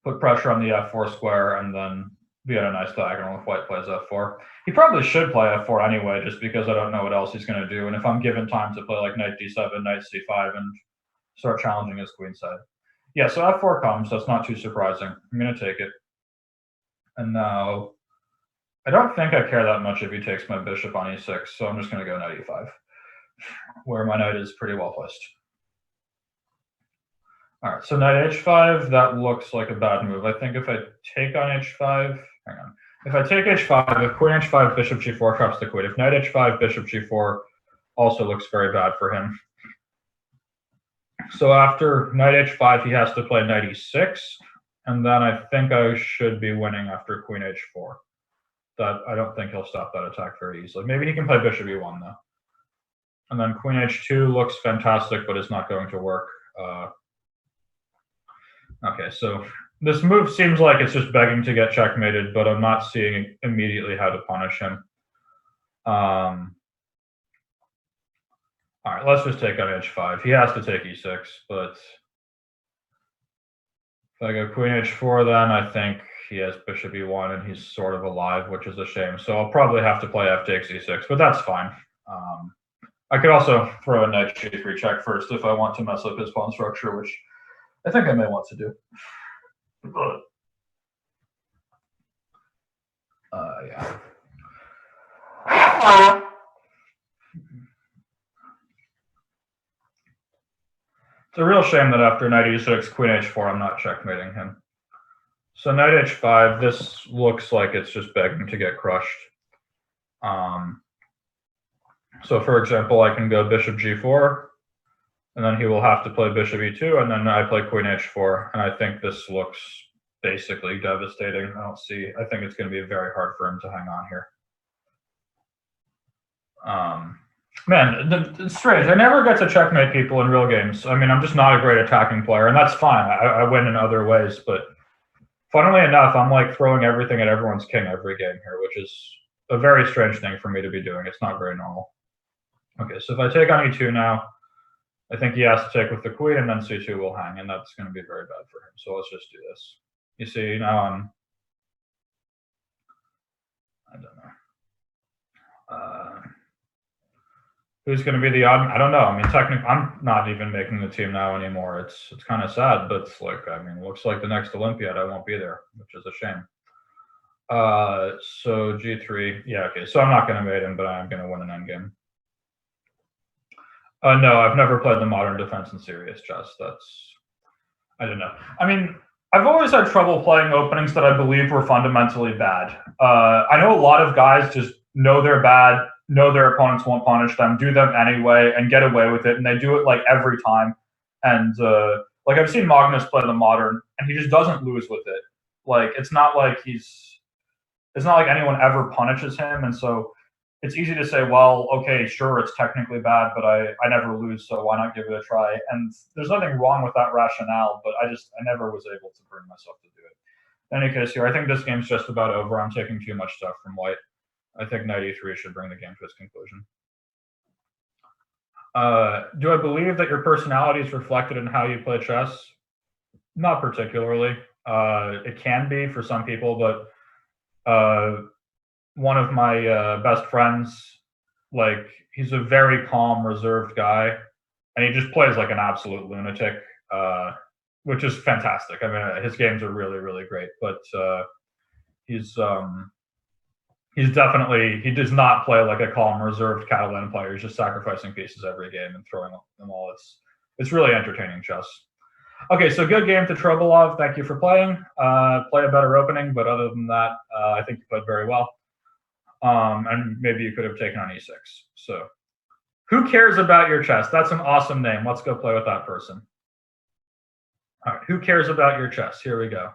put pressure on the f4 square and then be at a nice diagonal if white plays f4. He probably should play f4 anyway, just because I don't know what else he's going to do. And if I'm given time to play like knight d7, knight c5, and start challenging his queenside. Yeah, so f4 comes. That's not too surprising. I'm going to take it. And now, I don't think I care that much if he takes my bishop on e6, so I'm just going to go knight e5, where my knight is pretty well placed. All right, so knight h5, that looks like a bad move. I think if I take on h5, hang on. If I take h5, if queen h5, bishop g4 traps the queen. If knight h5, bishop g4 also looks very bad for him. So after knight h5, he has to play knight e6, and then I think I should be winning after queen h4. That I don't think he'll stop that attack very easily. Maybe he can play bishop e1 though. And then queen h2 looks fantastic, but it's not going to work. Okay, so this move seems like it's just begging to get checkmated, but I'm not seeing immediately how to punish him. All right, let's just take on h5. He has to take e6, but if I go queen h4, then I think he has bishop e1 and he's sort of alive, which is a shame. So I'll probably have to play f takes e6, but that's fine. I could also throw a knight g3 check first if I want to mess up his pawn structure, which I think I may want to do. Yeah. It's a real shame that after knight e6, queen h4, I'm not checkmating him. So knight h5, this looks like it's just begging to get crushed. So for example, I can go bishop g4, and then he will have to play bishop e2, and then I play queen h4, and I think this looks basically devastating. I think it's going to be very hard for him to hang on here. Man, it's strange. I never get to checkmate people in real games. I mean, I'm just not a great attacking player, and that's fine. I win in other ways, but funnily enough, I'm like throwing everything at everyone's king every game here, which is a very strange thing for me to be doing. It's not very normal. Okay, so if I take on e2 now, I think he has to take with the queen, and then c2 will hang, and that's going to be very bad for him. So let's just do this. You see, now I don't know. Who's going to be the odd? I don't know. I mean, technically, I'm not even making the team now anymore. It's kind of sad, but it's like, I mean, it looks like the next Olympiad I won't be there, which is a shame. So g3, yeah, okay. So I'm not going to mate him, but I'm going to win an endgame. No, I've never played the modern defense in serious chess. I don't know. I mean, I've always had trouble playing openings that I believe were fundamentally bad. I know a lot of guys just know they're bad, know their opponents won't punish them, do them anyway, and get away with it, and they do it like every time. And like I've seen Magnus play the modern, and he just doesn't lose with it. Like it's not like anyone ever punishes him, and so it's easy to say, well, okay, sure, it's technically bad, but I never lose, so why not give it a try? And there's nothing wrong with that rationale, but I never was able to bring myself to do it. In any case, here, I think this game's just about over. I'm taking too much stuff from white. I think knight e3 should bring the game to its conclusion. Do I believe that your personality is reflected in how you play chess? Not particularly. It can be for some people, but one of my best friends, like he's a very calm, reserved guy, and he just plays like an absolute lunatic, which is fantastic. I mean, his games are really, really great, but he's definitely, he does not play like a calm, reserved Catalan player. He's just sacrificing pieces every game and throwing them all. It's really entertaining chess. Okay, so good game to Trobolov. Thank you for playing. Play a better opening, but other than that, I think you played very well. And maybe you could have taken on e6. So, who cares about your chess? That's an awesome name. Let's go play with that person. All right, who cares about your chess? Here we go.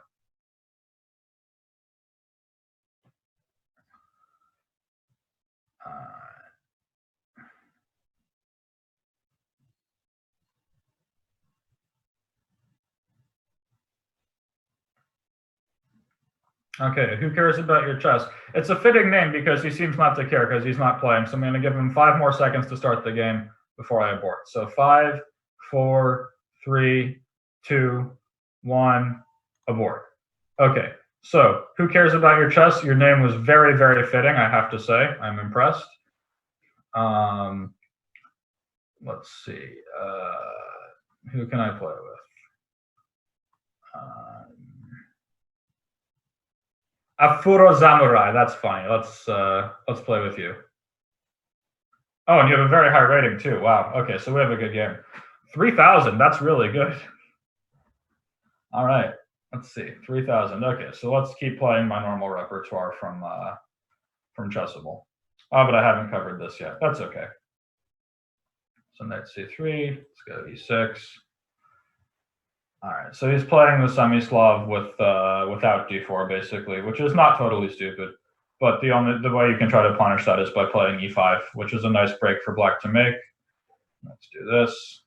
Okay, who cares about your chess? It's a fitting name because he seems not to care because he's not playing. So I'm going to give him 5 more seconds to start the game before I abort. So 5, 4, 3, 2, 1, abort. Okay, so who cares about your chess? Your name was very, very fitting, I have to say. I'm impressed. Let's see. Who can I play with? Afuro Samurai, that's fine. Let's play with you. Oh, and you have a very high rating too. Wow. Okay, so we have a good game. 3,000. That's really good. All right. Let's see. 3,000. Okay, so let's keep playing my normal repertoire from Chessable. Oh, but I haven't covered this yet. That's okay. So knight c3. Let's go e6. All right, so he's playing the semi-Slav without d4 basically, which is not totally stupid. But the way you can try to punish that is by playing e5, which is a nice break for black to make. Let's do this,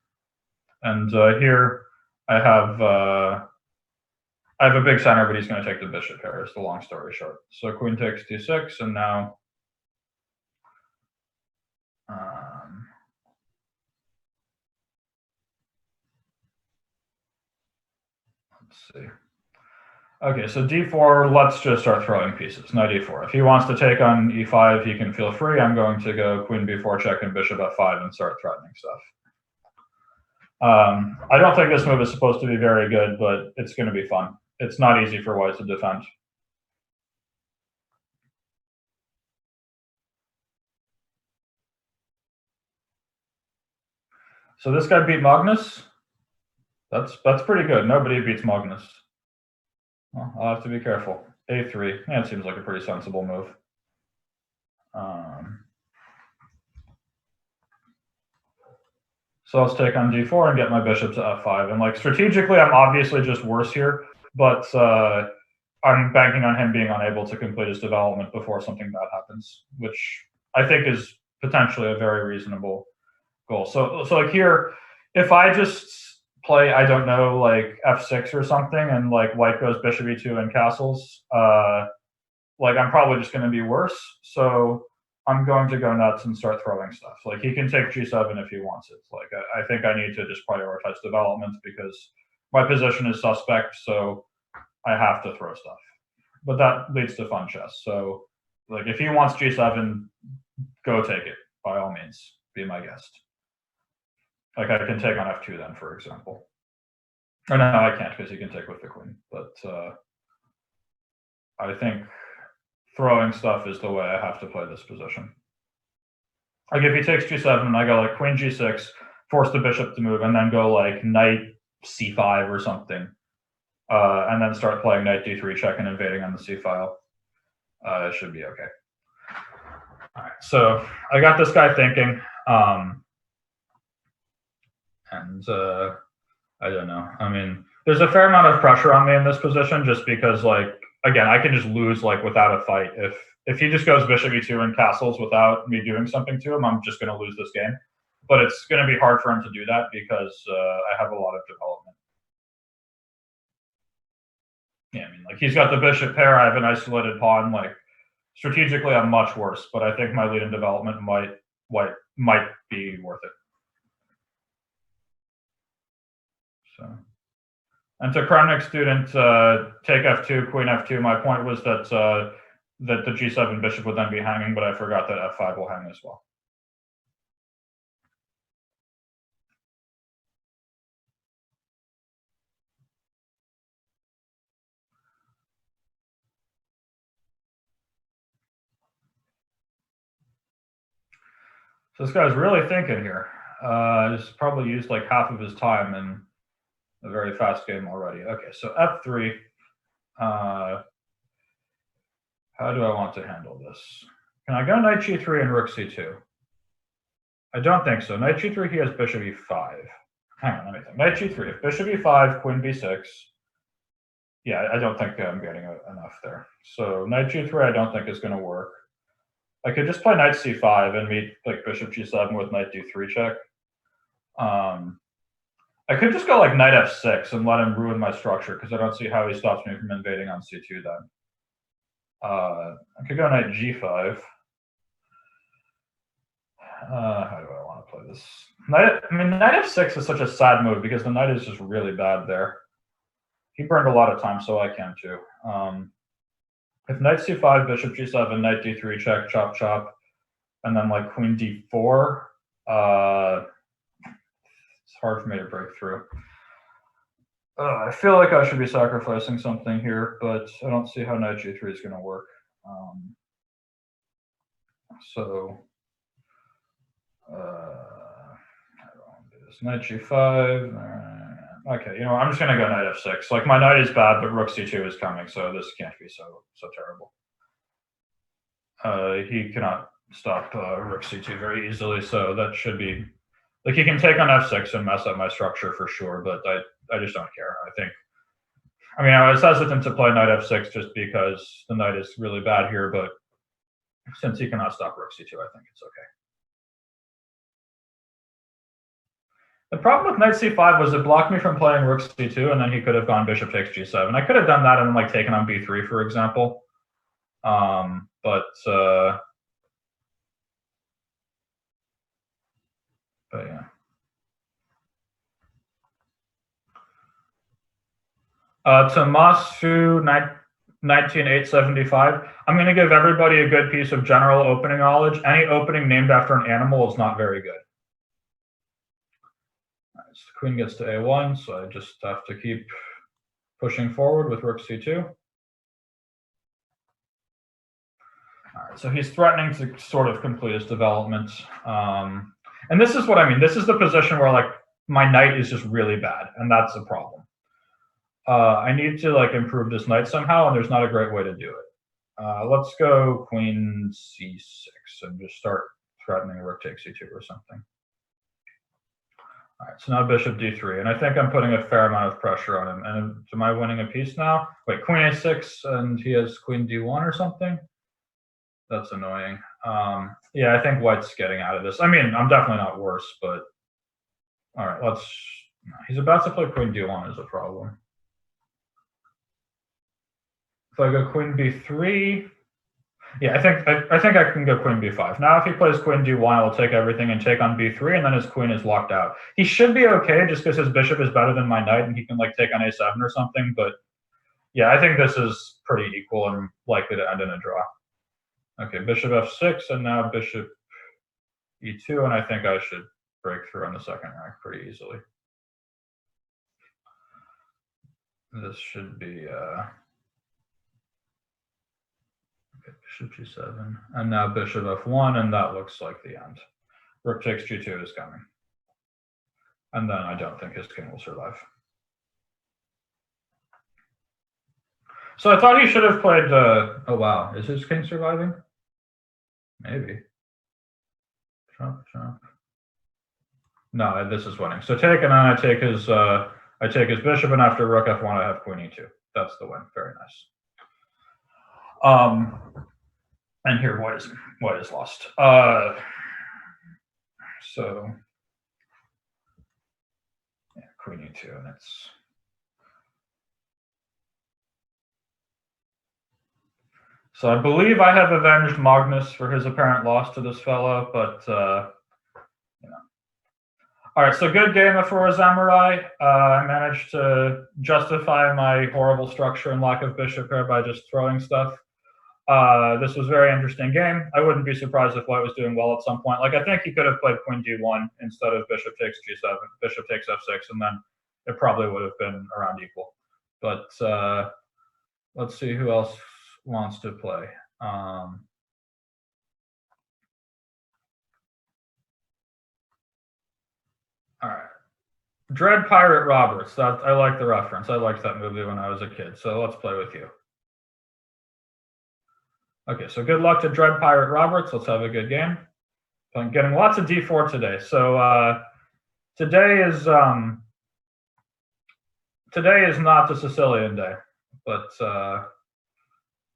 and here I have a big center, but he's going to take the bishop here. Is the long story short. So queen takes d6, and now let's see. Okay, so d4, let's just start throwing pieces. Knight e4. If he wants to take on e5, he can feel free. I'm going to go queen b4 check and bishop f5 and start threatening stuff. I don't think this move is supposed to be very good, but it's going to be fun. It's not easy for white to defend. So this guy beat Magnus. That's pretty good. Nobody beats Magnus. Well, I'll have to be careful. a3. Yeah, it seems like a pretty sensible move. So let's take on d4 and get my bishop to f5. And like strategically, I'm obviously just worse here, but I'm banking on him being unable to complete his development before something bad happens, which I think is potentially a very reasonable goal. So like here, if I just play, I don't know, like f6 or something, and like white goes bishop e2 and castles, like I'm probably just going to be worse. So I'm going to go nuts and start throwing stuff. Like he can take g7 if he wants it. Like I think I need to just prioritize development because my position is suspect, so I have to throw stuff. But that leads to fun chess. So like if he wants g7, go take it by all means. Be my guest. Like I can take on f2 then, for example. Or no, I can't because he can take with the queen. But I think throwing stuff is the way I have to play this position. Like if he takes g7 and I go like queen g6, force the bishop to move, and then go like knight c5 or something, and then start playing knight d3 check and invading on the c file, it should be okay. All right, so I got this guy thinking, and I don't know. I mean, there's a fair amount of pressure on me in this position just because, like, again, I can just lose like without a fight. If he just goes bishop e2 and castles without me doing something to him, I'm just going to lose this game. But it's going to be hard for him to do that because I have a lot of development. Yeah, I mean, like he's got the bishop pair. I have an isolated pawn. Like strategically, I'm much worse, but I think my lead in development might be worth it. So, and to Kramnik's student, take f2, queen f2. My point was that that the g7 bishop would then be hanging, but I forgot that f5 will hang as well. So this guy's really thinking here. He's probably used like half of his time in a very fast game already. Okay, so f3. How do I want to handle this? Can I go knight g3 and rook c2? I don't think so. Knight g3, he has bishop e5. Hang on, let me think. Knight g3, if bishop e5, queen b6. Yeah, I don't think I'm getting enough there. So knight g3 I don't think is going to work. I could just play knight c5 and meet like bishop g7 with knight d3 check. I could just go like knight f6 and let him ruin my structure because I don't see how he stops me from invading on c2 then. I could go knight g5. How do I want to play this? Knight f6 is such a sad move because the knight is just really bad there. He burned a lot of time, so I can too. If knight c5, bishop g7, knight d3 check, chop chop, and then like queen d4, it's hard for me to break through. I feel like I should be sacrificing something here, but I don't see how knight g3 is going to work. So how do I want to do this? Knight g5. Okay, you know, I'm just going to go knight f6. Like my knight is bad, but rook c2 is coming, so this can't be so terrible. He cannot stop rook c2 very easily, so that should be like he can take on f6 and mess up my structure for sure, but I just don't care. I mean, I was hesitant to play knight f6 just because the knight is really bad here, but since he cannot stop rook c2, I think it's okay. The problem with knight c5 was it blocked me from playing rook c2, and then he could have gone bishop takes g7. I could have done that and then like taken on b3, for example. But yeah. Tomasu 19875. I'm going to give everybody a good piece of general opening knowledge. Any opening named after an animal is not very good. All right, so the queen gets to a1, so I just have to keep pushing forward with rook c2. All right, so he's threatening to sort of complete his development. And this is what I mean. This is the position where like my knight is just really bad, and that's a problem. I need to like improve this knight somehow, and there's not a great way to do it. Let's go queen c6 and just start threatening rook takes c2 or something. All right, so now bishop d3, and I think I'm putting a fair amount of pressure on him. And am I winning a piece now? Wait, queen a6, and he has queen d1 or something? That's annoying. Yeah, I think white's getting out of this. I mean, I'm definitely not worse, but all right, let's. He's about to play queen d1 is a problem. If I go queen b3, yeah, I think I can go queen b5. Now, if he plays queen d1, I'll take everything and take on b3, and then his queen is locked out. He should be okay just because his bishop is better than my knight, and he can like take on a7 or something. But yeah, I think this is pretty equal and likely to end in a draw. Okay, bishop f6, and now bishop e2, and I think I should break through on the second rank pretty easily. This should be bishop g7, and now bishop f1, and that looks like the end. Rook takes g2 is coming. And then I don't think his king will survive. So I thought he should have played, oh wow, is his king surviving? Maybe. Chop, chop. No, this is winning. So take, and then I take his, I I take his bishop, and after rook f1, I have queen e2. That's the win. Very nice. And here, white is lost. So yeah, queen e2, and it's. So I believe I have avenged Magnus for his apparent loss to this fellow, but you know. All right, so good game for a samurai. I managed to justify my horrible structure and lack of bishop pair by just throwing stuff. This was a very interesting game. I wouldn't be surprised if white was doing well at some point. Like, I think he could have played queen d1 instead of bishop takes g7, bishop takes f6, and then it probably would have been around equal. But let's see who else wants to play. All right. Dread Pirate Roberts. I like the reference. I liked that movie when I was a kid. So let's play with you. Okay, so good luck to Dread Pirate Roberts. Let's have a good game. I'm getting lots of d4 today. So today is not the Sicilian day, but let's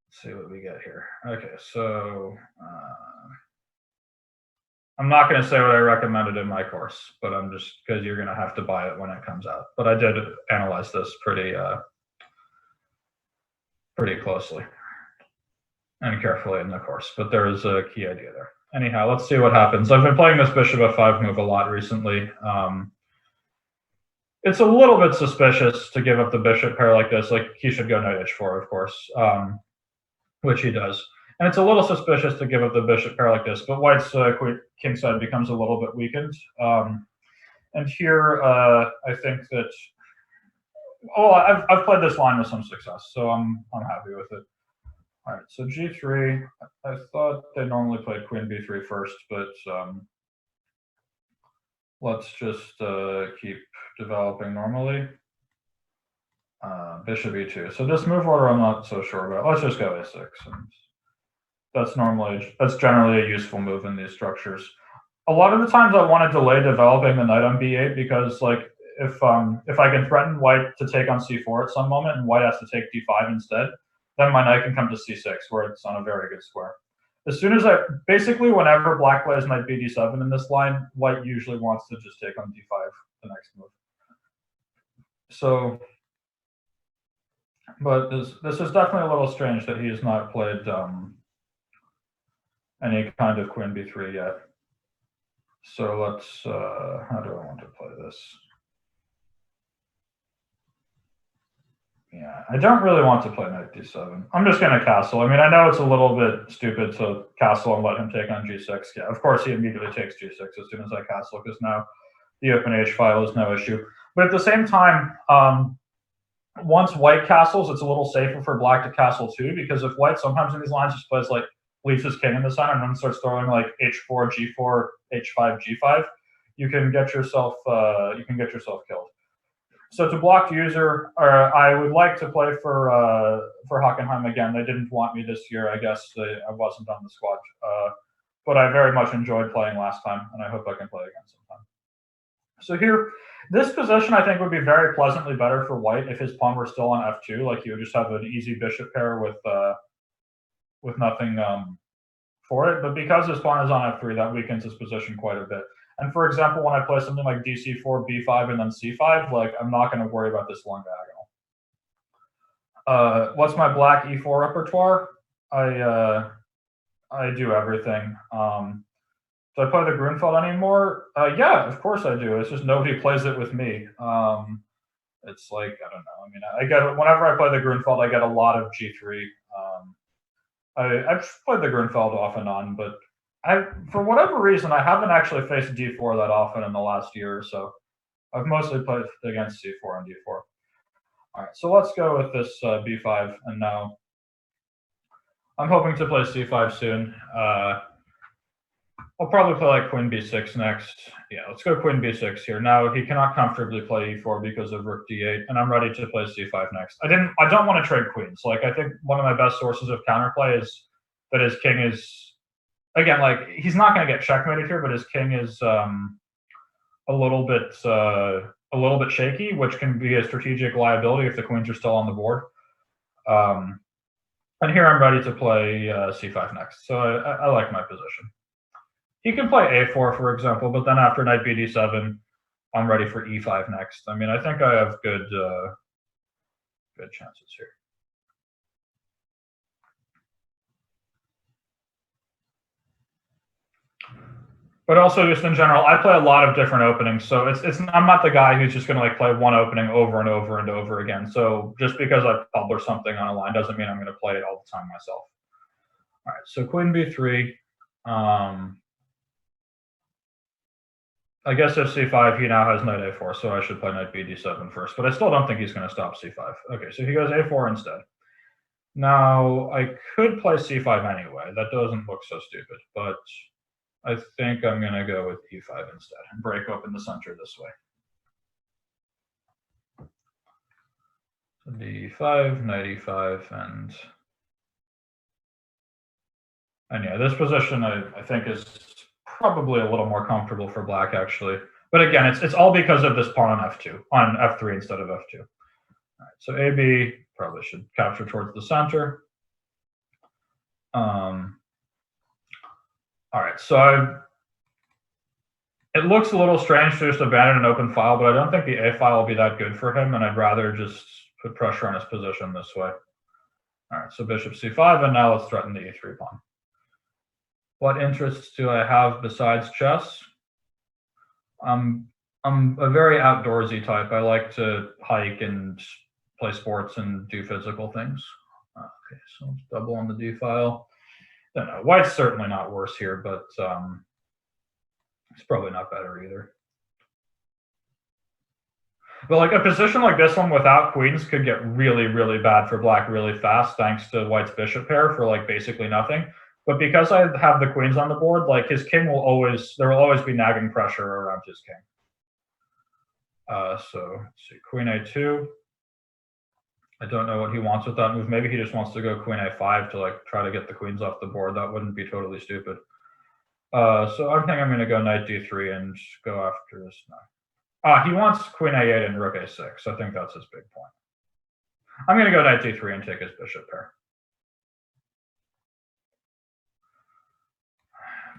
see what we get here. Okay, so I'm not going to say what I recommended in my course, but I'm just because you're going to have to buy it when it comes out. But I did analyze this pretty closely and carefully in the course. But there is a key idea there. Anyhow, let's see what happens. I've been playing this bishop f5 move a lot recently. It's a little bit suspicious to give up the bishop pair like this. Like, he should go knight h4, of course, which he does. And it's a little suspicious to give up the bishop pair like this, but white's king side becomes a little bit weakened. And here, I think that, I've played this line with some success, so I'm happy with it. All right, so g3. I thought they normally played queen b3 first, but let's just keep developing normally. Bishop e2. So this move order I'm not so sure about. Let's just go a6. And that's generally a useful move in these structures. A lot of the times I want to delay developing the knight on b8 because, like, if I can threaten white to take on c4 at some moment and white has to take d5 instead, then my knight can come to c6 where it's on a very good square. As soon as basically whenever black plays knight bd7 in this line, white usually wants to just take on d5 the next move. So, but this is definitely a little strange that he has not played any kind of queen b3 yet. So let's, how do I want to play this? Yeah, I don't really want to play knight d7. I'm just going to castle. I mean, I know it's a little bit stupid to castle and let him take on g6. Yeah, of course he immediately takes g6 as soon as I castle, because now the open h file is no issue. But at the same time, once white castles, it's a little safer for black to castle too, because if white sometimes in these lines just plays like leaves his king in the center and then starts throwing like h4, g4, h5, g5, you can get yourself killed. So to blocked user, I would like to play for Hockenheim again. They didn't want me this year. I guess I wasn't on the squad, but I very much enjoyed playing last time, and I hope I can play again sometime. So here, this position I think would be very pleasantly better for white if his pawn were still on f2. Like, you would just have an easy bishop pair with nothing for it. But because his pawn is on f3, that weakens his position quite a bit. And for example, when I play something like dc4, b5, and then c5, like, I'm not going to worry about this long diagonal. What's my black e4 repertoire? I do everything. Do I play the Grunfeld anymore? Yeah, of course I do. It's just nobody plays it with me. It's like, I don't know. I mean, whenever I play the Grunfeld, I get a lot of g3. I've played the Grunfeld off and on, but for whatever reason, I haven't actually faced d4 that often in the last year or so. I've mostly played against c4 and d4. All right, so let's go with this b5, and now I'm hoping to play c5 soon. I'll probably play like queen b6 next. Yeah, let's go queen b6 here. Now he cannot comfortably play e4 because of rook d8, and I'm ready to play c5 next. I don't want to trade queens. Like, I think one of my best sources of counterplay is that his king is, again, like, he's not going to get checkmated here, but his king is a little bit a little bit shaky, which can be a strategic liability if the queens are still on the board. And here I'm ready to play c5 next, so I like my position. He can play a4, for example, but then after knight bd7, I'm ready for e5 next. I mean, I think I have good chances here. But also, just in general, I play a lot of different openings, so I'm not the guy who's just going to like play one opening over and over and over again. So just because I publish something on a line doesn't mean I'm going to play it all the time myself. All right, so queen b3. I guess if c5, he now has knight a4, so I should play knight bd7 first. But I still don't think he's going to stop c5. Okay, so he goes a4 instead. Now, I could play c5 anyway. That doesn't look so stupid, but I think I'm going to go with e5 instead and break open the center this way. So d5, knight e5, and yeah, this position I think is probably a little more comfortable for black, actually. But again, it's all because of this pawn on f2, on f3 instead of f2. All right, so AB probably should capture towards the center. All right, so it looks a little strange to just abandon an open file, but I don't think the A file will be that good for him, and I'd rather just put pressure on his position this way. All right, so bishop c5, and now let's threaten the e3 pawn. What interests do I have besides chess? I'm a very outdoorsy type. I like to hike and play sports and do physical things. Okay, so let's double on the d file. Don't know. White's certainly not worse here, but it's probably not better either. But like a position like this one without queens could get really, really bad for black really fast, thanks to white's bishop pair for like basically nothing. But because I have the queens on the board, like his king will always, there will always be nagging pressure around his king. So let's see, queen a2. I don't know what he wants with that move. Maybe he just wants to go queen a5 to like try to get the queens off the board. That wouldn't be totally stupid. So I think I'm going to go knight d3 and go after this knight. He wants queen a8 and rook a6. I think that's his big point. I'm going to go knight d3 and take his bishop pair.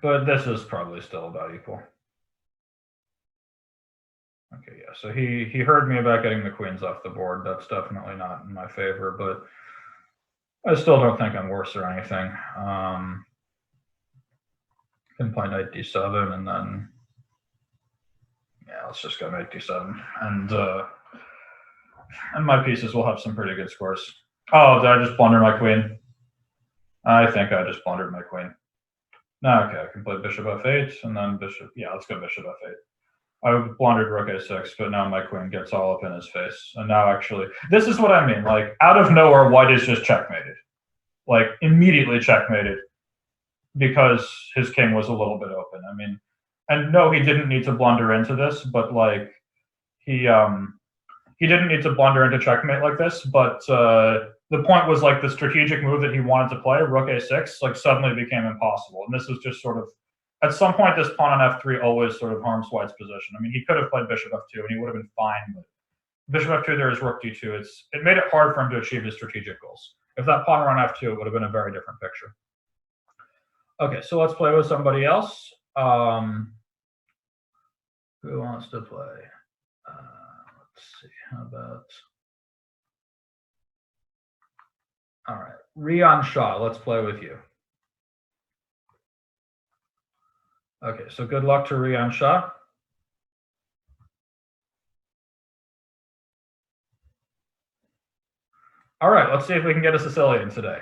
But this is probably still about equal. Okay, yeah, so he heard me about getting the queens off the board. That's definitely not in my favor, but I still don't think I'm worse or anything. Can play knight d7, and then, yeah, let's just go knight d7. And my pieces will have some pretty good scores. Oh, did I just blunder my queen? I think I just blundered my queen. No, okay, I can play bishop f8, and then bishop, yeah, let's go bishop f8. I blundered rook a6, but now my queen gets all up in his face. And now actually, this is what I mean. Like, out of nowhere, white is just checkmated. Like, immediately checkmated because his king was a little bit open. I mean, and no, he didn't need to blunder into this, but like, he didn't need to blunder into checkmate like this, but the point was like the strategic move that he wanted to play, rook a6, like suddenly became impossible. And this is just sort of, at some point, this pawn on f3 always sort of harms white's position. I mean, he could have played bishop f2 and he would have been fine, but bishop f2, there is rook d2. It made it hard for him to achieve his strategic goals. If that pawn were on f2, it would have been a very different picture. Okay, so let's play with somebody else. Who wants to play? Let's see, how about, all right, Rian Shah, let's play with you. Okay, so good luck to Rian Shah. All right, let's see if we can get a Sicilian today.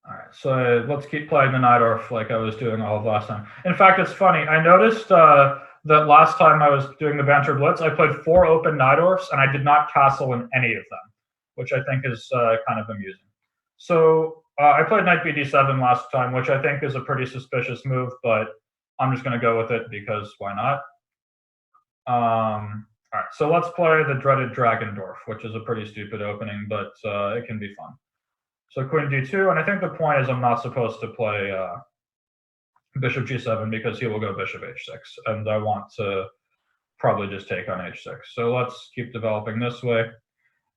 All right, so let's keep playing the Najdorf like I was doing all of last time. In fact, it's funny. I noticed that last time I was doing the Banter Blitz, I played 4 open Najdorfs, and I did not castle in any of them, which I think is kind of amusing. So I played knight bd7 last time, which I think is a pretty suspicious move, but I'm just going to go with it because why not? All right, so let's play the dreaded Dragendorf, which is a pretty stupid opening, but it can be fun. So queen d2, and I think the point is I'm not supposed to play bishop g7 because he will go bishop h6, and I want to probably just take on h6. So let's keep developing this way.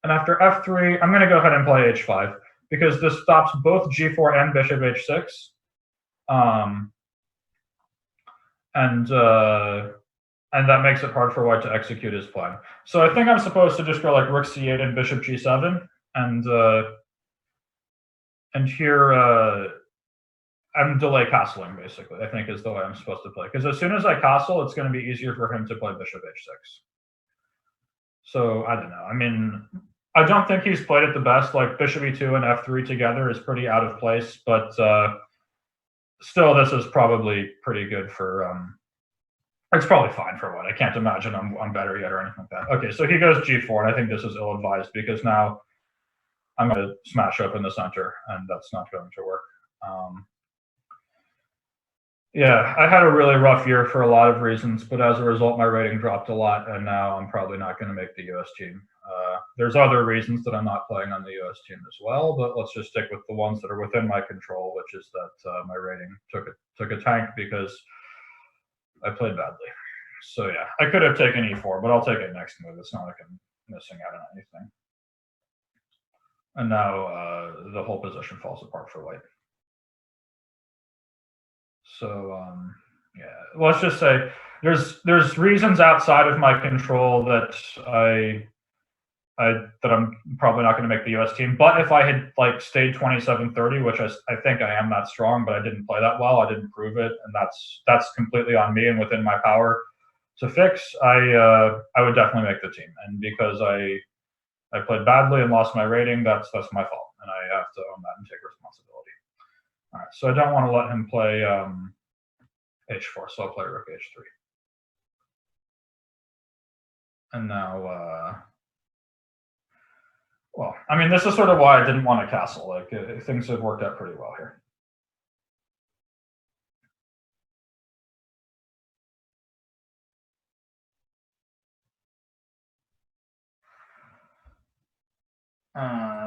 And after f3, I'm going to go ahead and play h5 because this stops both g4 and bishop h6. And that makes it hard for white to execute his plan. So I think I'm supposed to just go like rook c8 and bishop g7, and here and delay castling, basically, I think is the way I'm supposed to play. Because as soon as I castle, it's going to be easier for him to play bishop h6. So I don't know. I mean, I don't think he's played it the best. Like bishop e2 and f3 together is pretty out of place, but still, this is probably pretty good for. It's probably fine for white. I can't imagine I'm better yet or anything like that. Okay, so he goes g4, and I think this is ill-advised because now I'm going to smash open the center, and that's not going to work. Yeah, I had a really rough year for a lot of reasons, but as a result, my rating dropped a lot, and now I'm probably not going to make the US team. There's other reasons that I'm not playing on the US team as well, but let's just stick with the ones that are within my control, which is that my rating took a tank because I played badly. So yeah, I could have taken e4, but I'll take it next move. It's not like I'm missing out on anything. And now the whole position falls apart for white. So yeah, let's just say there's reasons outside of my control that I'm probably not going to make the US team. But if I had like stayed 27-30, which I think I am that strong, but I didn't play that well, I didn't prove it, and that's completely on me and within my power to fix. I would definitely make the team, and because I played badly and lost my rating, that's my fault, and I have to own that and take responsibility. All right, so I don't want to let him play h4, so I'll play rook h3. And now, well, I mean, this is sort of why I didn't want to castle. Like, things have worked out pretty well here.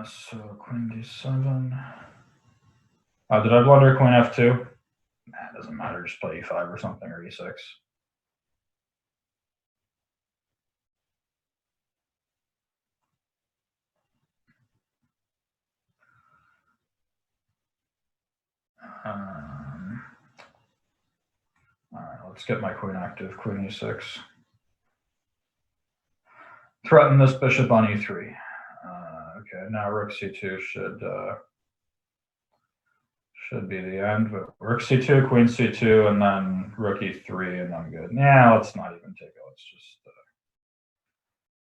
So queen d7. Did I blunder queen f2? Nah, it doesn't matter. Just play e5 or something, or e6. All right, let's get my queen active. Queen e6. Threaten this bishop on e3. Okay, now rook c2 should be the end. But rook c2, queen c2, and then rook e3, and I'm good. Yeah, let's not even take it. Let's just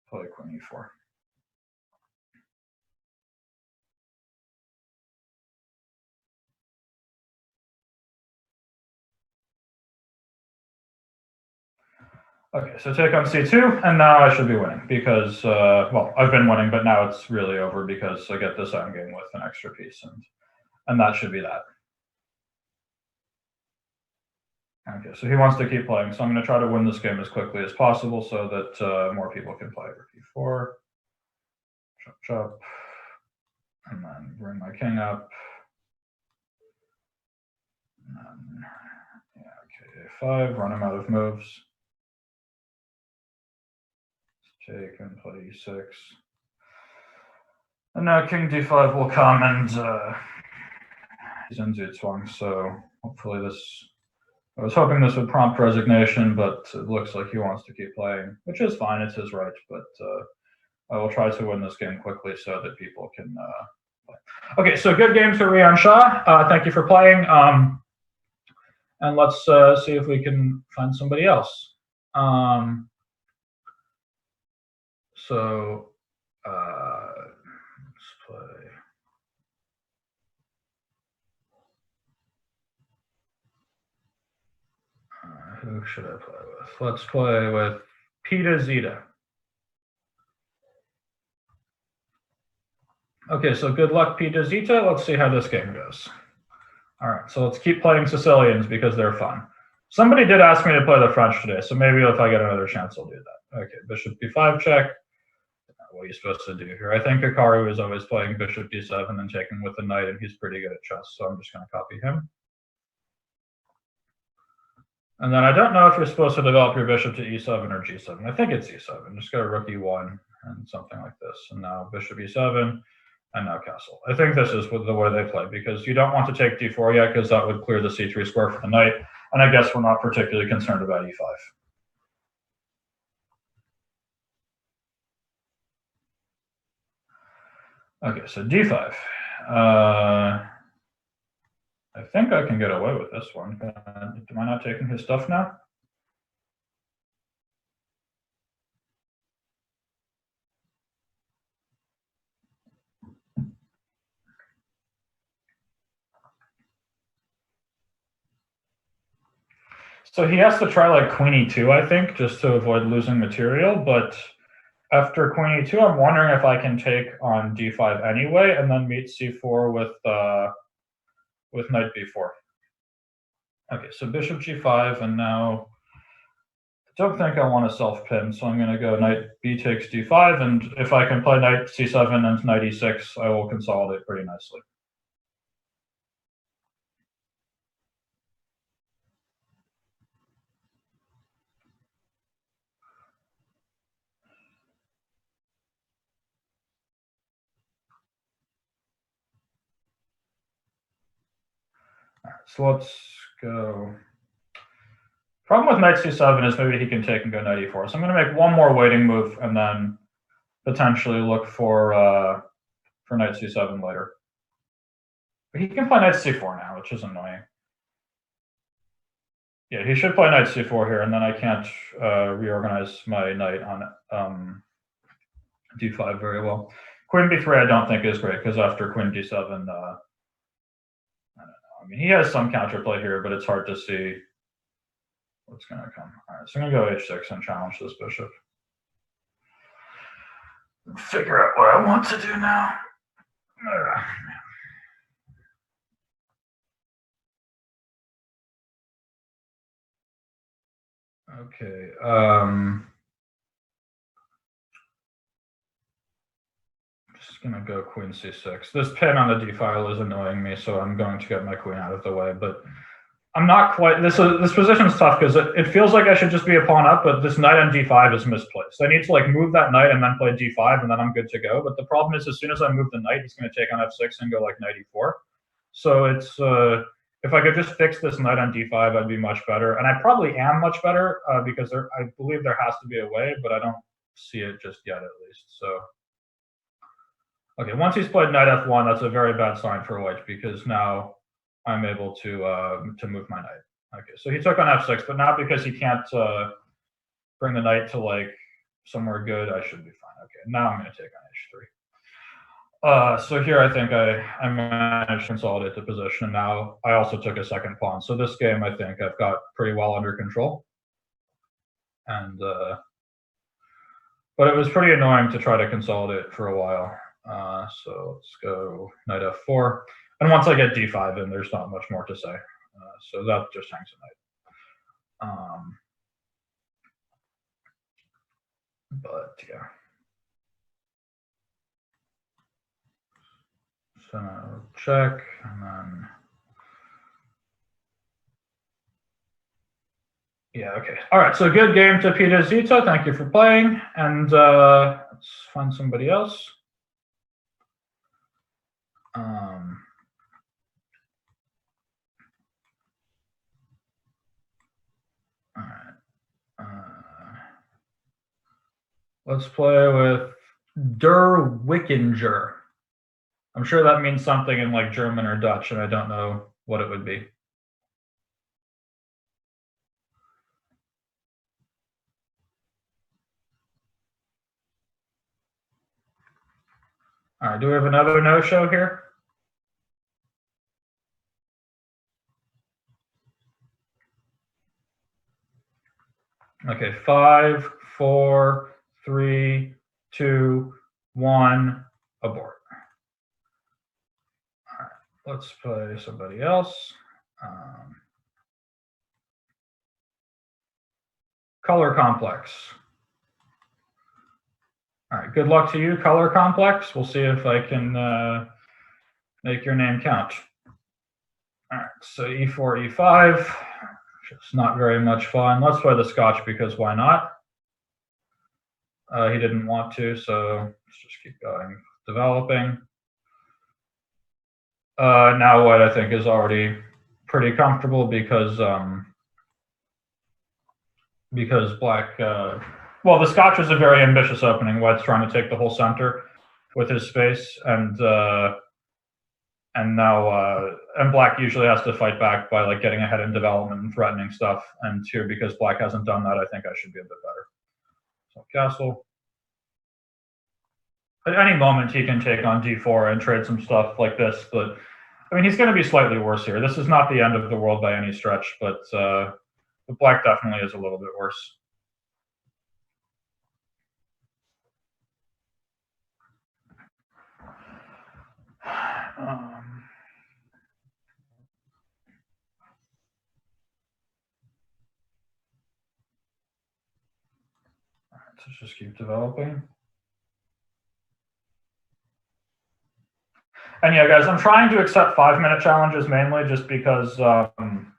play queen e4. Okay, so take on c2, and now I should be winning because, well, I've been winning, but now it's really over because I get this endgame with an extra piece, and that should be that. Okay, so he wants to keep playing, so I'm going to try to win this game as quickly as possible so that more people can play rook e4, chop chop, and then bring my king up. And then, yeah, okay, a5, run him out of moves. Take and play e6. And now king d5 will come, and he's in Zugzwang, so hopefully this. I was hoping this would prompt resignation, but it looks like he wants to keep playing, which is fine. It's his right, but I will try to win this game quickly so that people can play. Okay, so good game to Rian Shah. Thank you for playing. And let's see if we can find somebody else. So let's play. Who should I play with? Let's play with Pita Zeta. Okay, so good luck, Pita Zeta. Let's see how this game goes. All right, so let's keep playing Sicilians because they're fun. Somebody did ask me to play the French today, so maybe if I get another chance, I'll do that. Okay, bishop b5 check. what he's supposed to do here. I think Hikaru is always playing bishop d7 and taking with the knight, and he's pretty good at chess, so I'm just going to copy him. And then I don't know if you're supposed to develop your bishop to e7 or g7. I think it's e7. Just go rook e1 and something like this. And now bishop e7 and now castle. I think this is the way they play, because you don't want to take d4 yet, because that would clear the c3 square for the knight. And I guess we're not particularly concerned about e5. Okay, so d5. I think I can get away with this one. Am I not taking his stuff now? So he has to try like queen e2, I think, just to avoid losing material. But after queen e2, I'm wondering if I can take on d5 anyway, and then meet c4 with knight b4. Okay, so bishop g5, and now I don't think I want to self-pin, so I'm going to go knight b takes d5, and if I can play knight c7 and knight e6, I will consolidate pretty nicely. All right, so let's go. Problem with knight c7 is maybe he can take and go knight e4. So I'm going to make one more waiting move and then potentially look for knight c7 later. But he can play knight c4 now, which is annoying. Yeah, he should play knight c4 here, and then I can't reorganize my knight on d5 very well. Queen b3 I don't think is great, because after queen d7, I don't know. I mean, he has some counterplay here, but it's hard to see what's going to come. All right, so I'm going to go h6 and challenge this bishop. Figure out what I want to do now. Okay. Just gonna go queen c6. This pin on the d file is annoying me, so I'm going to get my queen out of the way. But I'm not quite. This position is tough because it feels like I should just be a pawn up, but this knight on d5 is misplaced. I need to like move that knight and then play d5, and then I'm good to go. But the problem is, as soon as I move the knight, he's going to take on f6 and go like knight e4. So it's if I could just fix this knight on d5, I'd be much better. And I probably am much better because I believe there has to be a way, but I don't see it just yet, at least. So, okay, once he's played knight f1, that's a very bad sign for white, because now I'm able to move my knight. Okay, so he took on f6, but now because he can't bring the knight to like somewhere good, I should be fine. Okay, now I'm going to take on h3. So here I think I managed to consolidate the position. Now I also took a second pawn. So this game I think I've got pretty well under control. And but it was pretty annoying to try to consolidate for a while. So let's go knight f4. And once I get d5 in, there's not much more to say. So that just hangs a knight. But yeah. So check, and then yeah, okay. All right, so good game to Peter Zito. Thank you for playing, and let's find somebody else. All right. Let's play with Der Wickinger. I'm sure that means something in like German or Dutch, and I don't know what it would be. All right, do we have another no-show here? Okay, 5, 4, 3, 2, 1, abort. All right, let's play somebody else. Color complex. All right, good luck to you, color complex. We'll see if I can make your name count. All right, so e4, e5. It's not very much fun. Let's play the Scotch because why not? He didn't want to, so let's just keep going. Developing. Now white, I think, is already pretty comfortable because black. Well, the Scotch is a very ambitious opening. White's trying to take the whole center with his space, and black usually has to fight back by like getting ahead in development and threatening stuff. And here, because black hasn't done that, I think I should be a bit better. So castle. At any moment, he can take on d4 and trade some stuff like this, but I mean, he's going to be slightly worse here. This is not the end of the world by any stretch, but black definitely is a little bit worse. Let's just keep developing. And yeah, guys, I'm trying to accept 5-minute challenges mainly just because I'm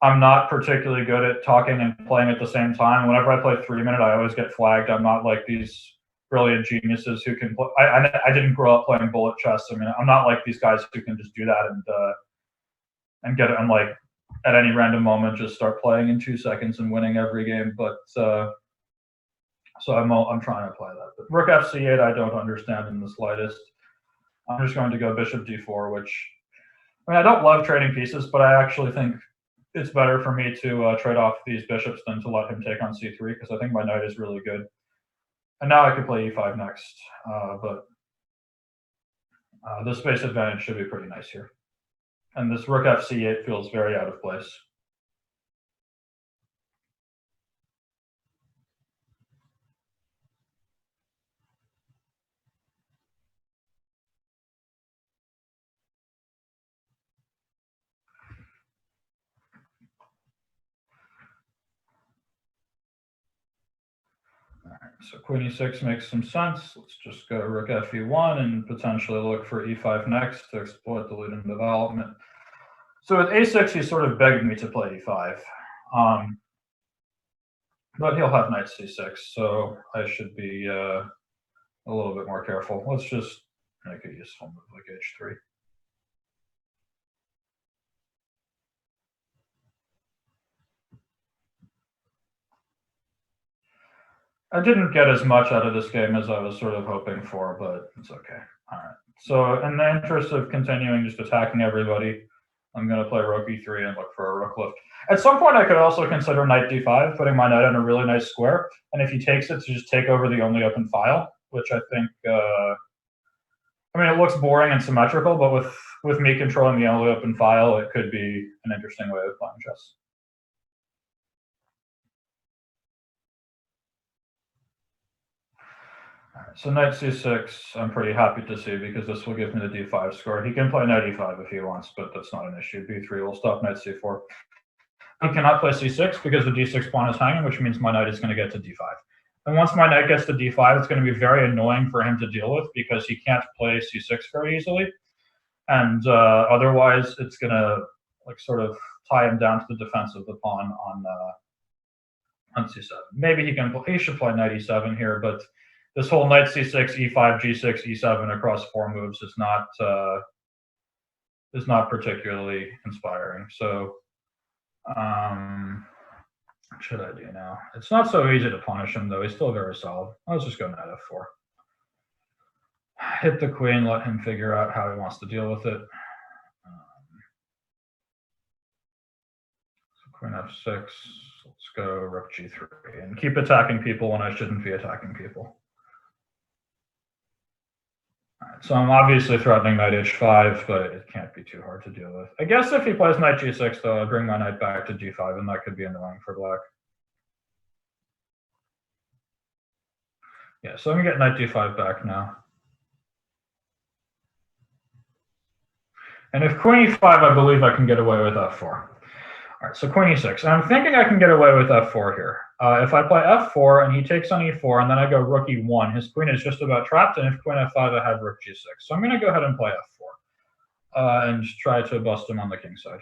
not particularly good at talking and playing at the same time. Whenever I play 3-minute, I always get flagged. I'm not like these brilliant geniuses who can play. I didn't grow up playing bullet chess. I mean, I'm not like these guys who can just do that and get it and like at any random moment just start playing in 2 seconds and winning every game. But so I'm trying to play that. But rook f(c)8, I don't understand in the slightest. I'm just going to go bishop d4, which I mean, I don't love trading pieces, but I actually think it's better for me to trade off these bishops than to let him take on c3 because I think my knight is really good. And now I could play e5 next, but the space advantage should be pretty nice here. And this rook f(c)8 feels very out of place. So queen e6 makes some sense. Let's just go rook fe1 and potentially look for e5 next to exploit the lead in development. So with a6, he sort of begged me to play e5. But he'll have knight c6, so I should be a little bit more careful. Let's just make a useful move like h3. I didn't get as much out of this game as I was sort of hoping for, but it's okay. All right. So in the interest of continuing just attacking everybody, I'm going to play rook e3 and look for a rook lift. At some point, I could also consider knight d5, putting my knight in a really nice square. And if he takes it, to just take over the only open file, which I think, I mean, it looks boring and symmetrical, but with me controlling the only open file, it could be an interesting way of playing chess. So knight c6, I'm pretty happy to see because this will give me the d5 score. He can play knight e5 if he wants, but that's not an issue. b3 will stop knight c4. He cannot play c6 because the d6 pawn is hanging, which means my knight is going to get to d5. And once my knight gets to d5, it's going to be very annoying for him to deal with because he can't play c6 very easily. And otherwise, it's going to like sort of tie him down to the defense of the pawn on c7. Maybe he should play knight e7 here, but this whole knight c6, e5, g6, e7 across 4 moves is not particularly inspiring. So what should I do now? It's not so easy to punish him, though. He's still very solid. Let's just go knight f4. Hit the queen, let him figure out how he wants to deal with it. So queen f6. Let's go rook g3 and keep attacking people when I shouldn't be attacking people. So I'm obviously threatening knight h5, but it can't be too hard to deal with. I guess if he plays knight g6, though, I'll bring my knight back to g5, and that could be annoying for black. Yeah, so I'm going to get knight d5 back now. And if queen e5, I believe I can get away with f4. All right, so queen e6. And I'm thinking I can get away with f4 here. If I play f4 and he takes on e4 and then I go rook e1, his queen is just about trapped, and if queen f5, I have rook g6. So I'm going to go ahead and play f4 and try to bust him on the king side.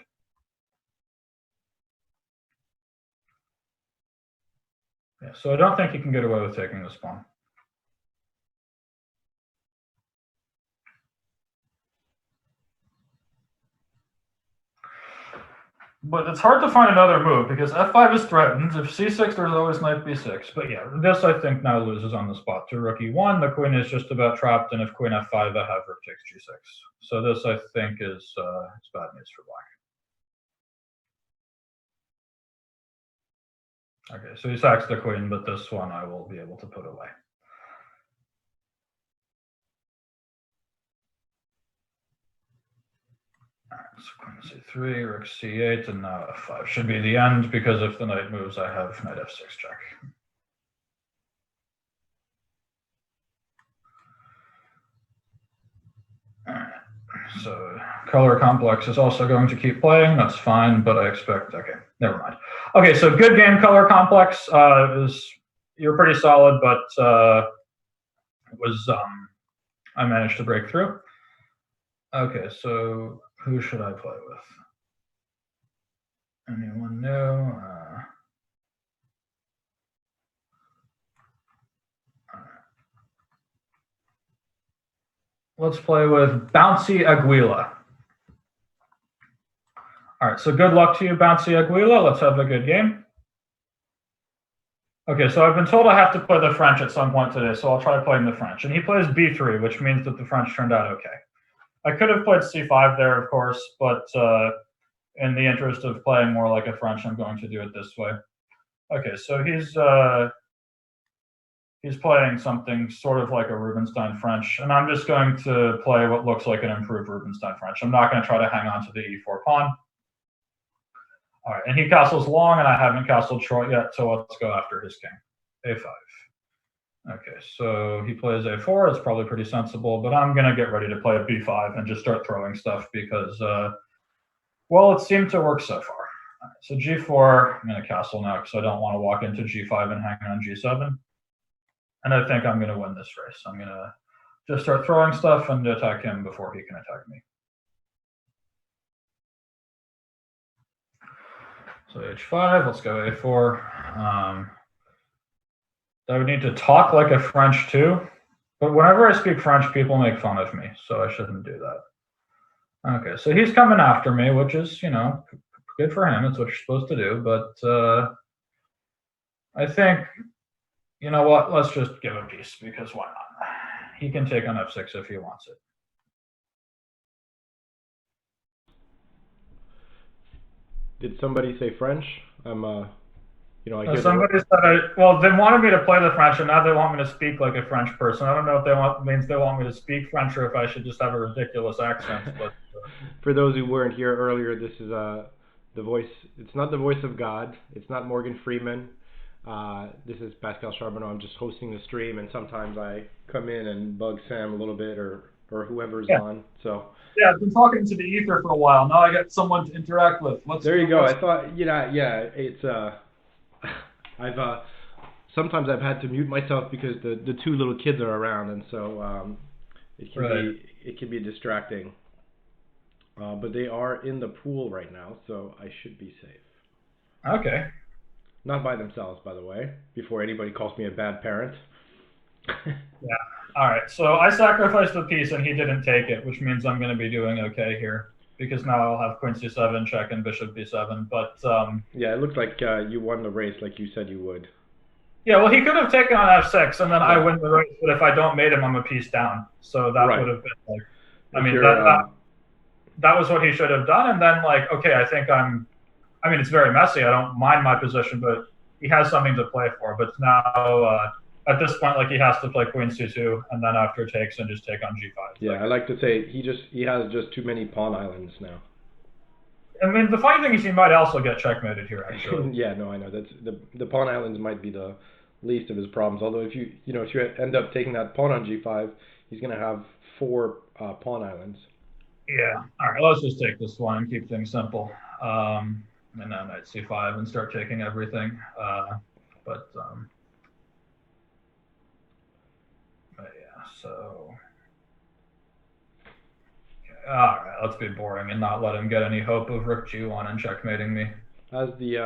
Yeah, so I don't think he can get away with taking this pawn. But it's hard to find another move because f5 is threatened. If c6, there's always knight b6. But yeah, this I think now loses on the spot to rook e1. The queen is just about trapped, and if queen f5, I have rook takes g6. So this I think is it's bad news for black. Okay, so he sacks the queen, but this one I will be able to put away. So queen c3, rook c8, and now f5 should be the end, because if the knight moves, I have knight f6 check. All right. So color complex is also going to keep playing. That's fine, but I expect, okay, never mind. Okay, so good game, color complex. You're pretty solid, but it was I managed to break through. Okay, so who should I play with? Anyone new? Let's play with Bouncy Aguila. All right, so good luck to you, Bouncy Aguila. Let's have a good game. Okay, so I've been told I have to play the French at some point today, so I'll try playing the French. And he plays b3, which means that the French turned out okay. I could have played c5 there, of course, but in the interest of playing more like a French, I'm going to do it this way. Okay, so he's playing something sort of like a Rubinstein French, and I'm just going to play what looks like an improved Rubinstein French. I'm not going to try to hang on to the e4 pawn. All right, and he castles long, and I haven't castled short yet, so let's go after his king. a5. Okay, so he plays a4. It's probably pretty sensible, but I'm going to get ready to play b5 and just start throwing stuff because, well, it seemed to work so far. All right, so g4, I'm going to castle now because I don't want to walk into g5 and hang on g7. And I think I'm going to win this race. I'm going to just start throwing stuff and attack him before he can attack me. So h5, let's go a4. I would need to talk like a French too, but whenever I speak French, people make fun of me, so I shouldn't do that. Okay, so he's coming after me, which is, you know, good for him. It's what you're supposed to do, but I think, you know what, let's just give a piece, because why not? He can take on f6 if he wants it. Did somebody say French? You know, I hear somebody said, well, they wanted me to play the French, and now they want me to speak like a French person. I don't know if means they want me to speak French or if I should just have a ridiculous accent. But for those who weren't here earlier, this is the voice. It's not the voice of God. It's not Morgan Freeman. This is Pascal Charbonneau. I'm just hosting the stream, and sometimes I come in and bug Sam a little bit, or whoever's on. So yeah, I've been talking to the ether for a while. Now I got someone to interact with. There you go. I thought, yeah, it's sometimes I've had to mute myself because the two little kids are around, and so it can be distracting. But they are in the pool right now, so I should be safe. Okay. Not by themselves, by the way, before anybody calls me a bad parent. Yeah. All right. So I sacrificed the piece, and he didn't take it, which means I'm going to be doing okay here, because now I'll have queen c7 check and bishop b7. But yeah, it looked like you won the race, like you said you would. Yeah, well, he could have taken on f6, and then I win the race. But if I don't mate him, I'm a piece down. So that would have been like, I mean, that was what he should have done. And then, like, okay, I mean, it's very messy. I don't mind my position, but he has something to play for. But now, at this point, like, he has to play queen c2, and then after takes and just take on g5. Yeah, I like to say he has just too many pawn islands now. I mean, the funny thing is he might also get checkmated here, actually. Yeah, no, I know. That's the pawn islands might be the least of his problems. Although if you end up taking that pawn on g5, he's going to have 4 pawn islands. Yeah. All right, let's just take this one and keep things simple. and now knight c5 and start taking everything. But yeah, so all right, let's be boring and not let him get any hope of rook g1 and checkmating me. As the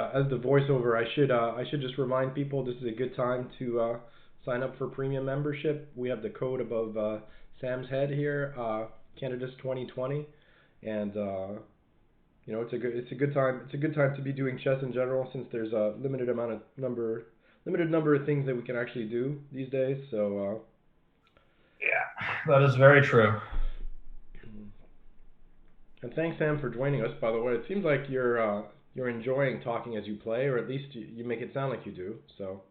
voiceover, I should just remind people this is a good time to sign up for premium membership. We have the code above Sam's head here, Canada's 2020, and you know it's a good time to be doing chess in general since there's a limited number of things that we can actually do these days. So Yeah, that is very true. and thanks Sam for joining us. By the way, it seems like you're enjoying talking as you play, or at least you make it sound like you do. So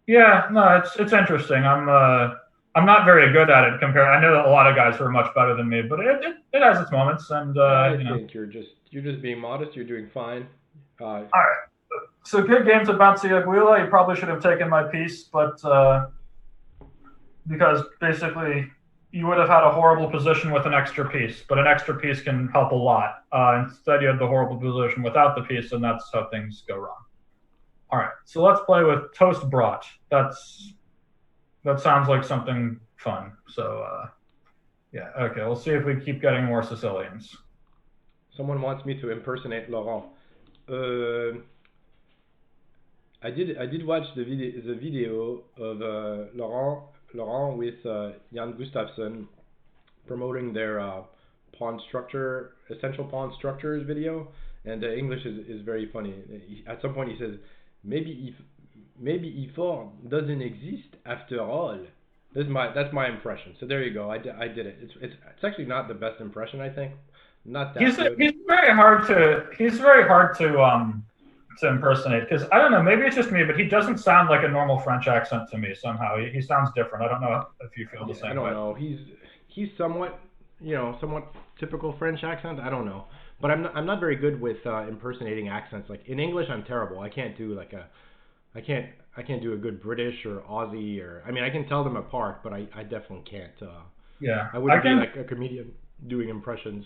Yeah, no, it's interesting. I'm not very good at it compared. I know that a lot of guys who are much better than me, but it has its moments, and I you know. think you're just being modest. You're doing fine. All right. So good games at Bouncy Aguila. You probably should have taken my piece, but because basically you would have had a horrible position with an extra piece, but an extra piece can help a lot. Instead, you had the horrible position without the piece, and that's how things go wrong. All right, so let's play with toast brat. That sounds like something fun. So yeah, okay. We'll see if we keep getting more Sicilians. Someone wants me to impersonate Laurent. Uh, I did watch the video of Laurent with Jan Gustafsson promoting their pawn structure essential pawn structures video, and the English is very funny. At some point he says maybe e4 doesn't exist after all. That's my impression. So there you go. I did it. It's actually not the best impression, I think. Not that good. He's very hard to impersonate because I don't know, maybe it's just me, but he doesn't sound like a normal French accent to me somehow. He sounds different. I don't know if you feel the I same don't way. know. He's somewhat, somewhat typical French accent. I don't know, but I'm not very good with impersonating accents. Like in English, I'm terrible. I can't do I can't do a good British or Aussie or I mean I can tell them apart, but I definitely can't. Yeah, I wouldn't be like a comedian doing impressions.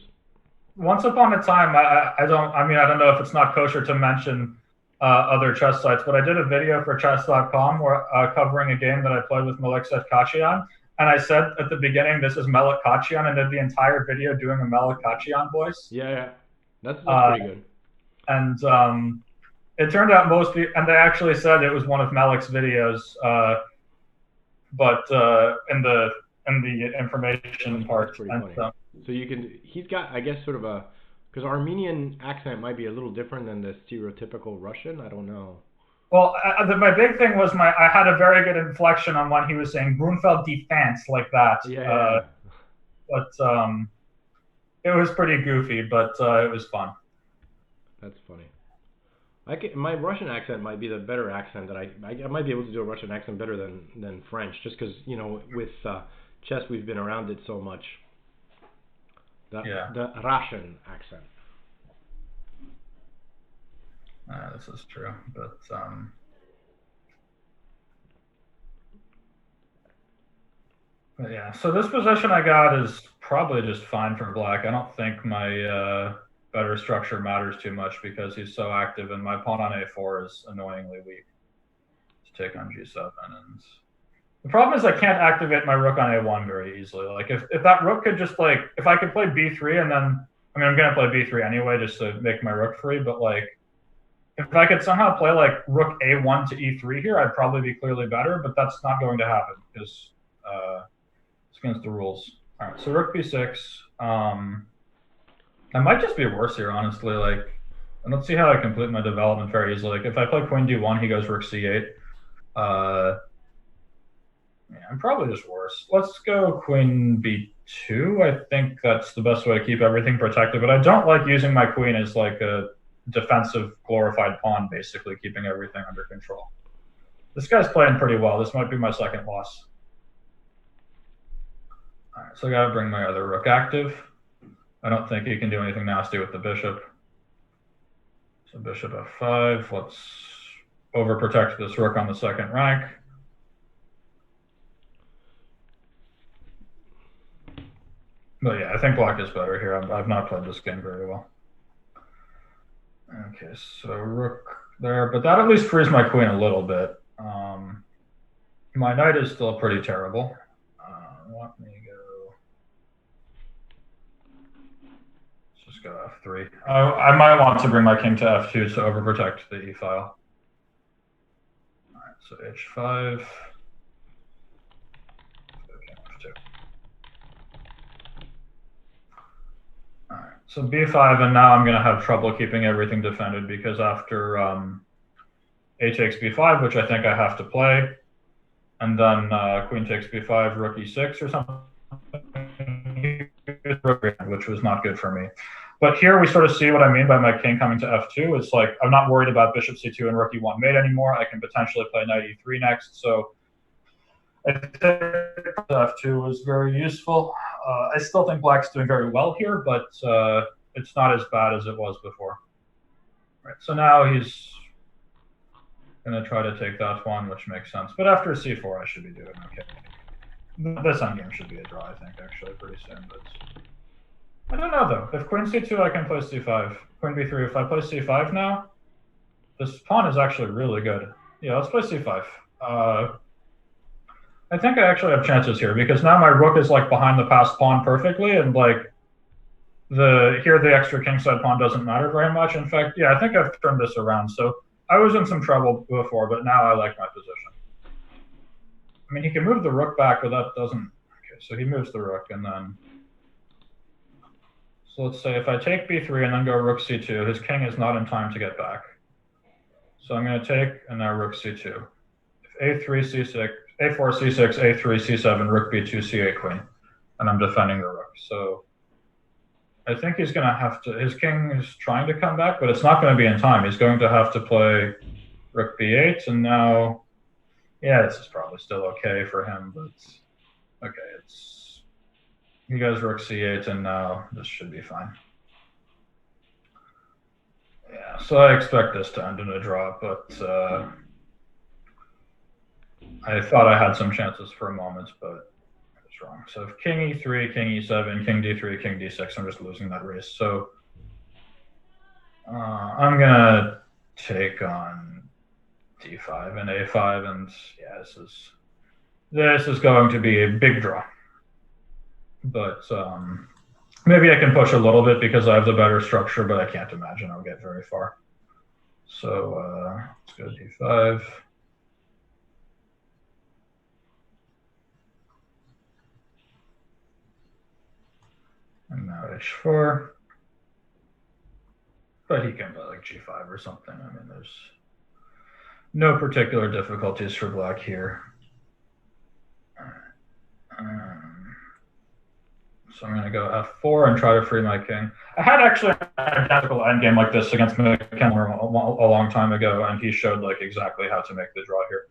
Once upon a time, I don't. I mean, I don't know if it's not kosher to mention other chess sites, but I did a video for chess.com where covering a game that I played with Melek Kachian, and I said at the beginning, "This is Melek Kachian," and did the entire video doing a Melek Kachian voice. Yeah, that's Uh, pretty good. and it turned out most people, and they actually said it was one of Melek's videos, but in the information part. That's pretty And, funny. So he's got, I guess, sort of because Armenian accent might be a little different than the stereotypical Russian. I don't know. well, my big thing was I had a very good inflection on when he was saying Brunfeld defense like that. Yeah. But it was pretty goofy, but it was fun. That's funny. My Russian accent might be the better accent that I might be able to do a Russian accent better than French, just because with chess we've been around it so much. The Russian accent. This is true, but yeah. So this position I got is probably just fine for black. I don't think my better structure matters too much because he's so active, and my pawn on a4 is annoyingly weak to take on g7. And the problem is I can't activate my rook on a1 very easily. Like if that rook could just if I could play b3 and then I mean I'm gonna play b3 anyway just to make my rook free, but if I could somehow play rook a1 to e3 here, I'd probably be clearly better, but that's not going to happen because it's against the rules. All right, so rook b6. I might just be worse here, honestly. I don't see how I complete my development very easily. If I play queen d1, he goes rook c8. Yeah, I'm probably just worse. Let's go queen b2. I think that's the best way to keep everything protected, but I don't like using my queen as a defensive glorified pawn, basically keeping everything under control. This guy's playing pretty well. This might be my second loss. All right, so I gotta bring my other rook active. I don't think he can do anything nasty with the bishop. So bishop f5. Let's overprotect this rook on the second rank. But yeah, I think black is better here. I've not played this game very well. Okay, so rook there, but that at least frees my queen a little bit. My knight is still pretty terrible. Let me go. Let's just go f3. I might want to bring my king to f2 to overprotect the e file. All right, so h5. F2. All right, so b5, and now I'm going to have trouble keeping everything defended because after a takes b5, which I think I have to play, and then queen takes b5, rook e6 or something, which was not good for me. But here we sort of see what I mean by my king coming to f2. It's like I'm not worried about bishop c2 and rook e1 mate anymore. I can potentially play knight e3 next. So I think f2 was very useful. I still think black's doing very well here, but it's not as bad as it was before. Right, so now he's going to try to take that one, which makes sense. But after c4, I should be doing okay. This endgame should be a draw, I think, actually, pretty soon. But I don't know, though. If queen c2, I can play c5. Queen b3, if I play c5 now, this pawn is actually really good. Yeah, let's play c5. I think I actually have chances here, because now my rook is, like, behind the passed pawn perfectly, and, like, here the extra kingside pawn doesn't matter very much. In fact, yeah, I think I've turned this around. So I was in some trouble before, but now I like my position. I mean, he can move the rook back, but that doesn't... Okay, so he moves the rook, and then... So let's say if I take b3 and then go rook c2, his king is not in time to get back. So I'm going to take, and now rook c2. If a3, c6, a4, c6, a3, c7, rook b2, c8, queen. And I'm defending the rook. So I think he's going to have to... His king is trying to come back, but it's not going to be in time. He's going to have to play rook b8, and now... Yeah, this is probably still okay for him, but... Okay, it's... He goes rook c8, and now this should be fine. Yeah, so I expect this to end in a draw, but I thought I had some chances for a moment, but I was wrong. So if king e3, king e7, king d3, king d6, I'm just losing that race. So I'm going to take on d5 and a5, and yeah, this is going to be a big draw. But maybe I can push a little bit because I have the better structure, but I can't imagine I'll get very far. So let's go d5. And now h4. But he can play like g5 or something. I mean, there's no particular difficulties for black here. So I'm going to go f4 and try to free my king. I had actually an identical endgame like this against McKenna a long time ago, and he showed like exactly how to make the draw here.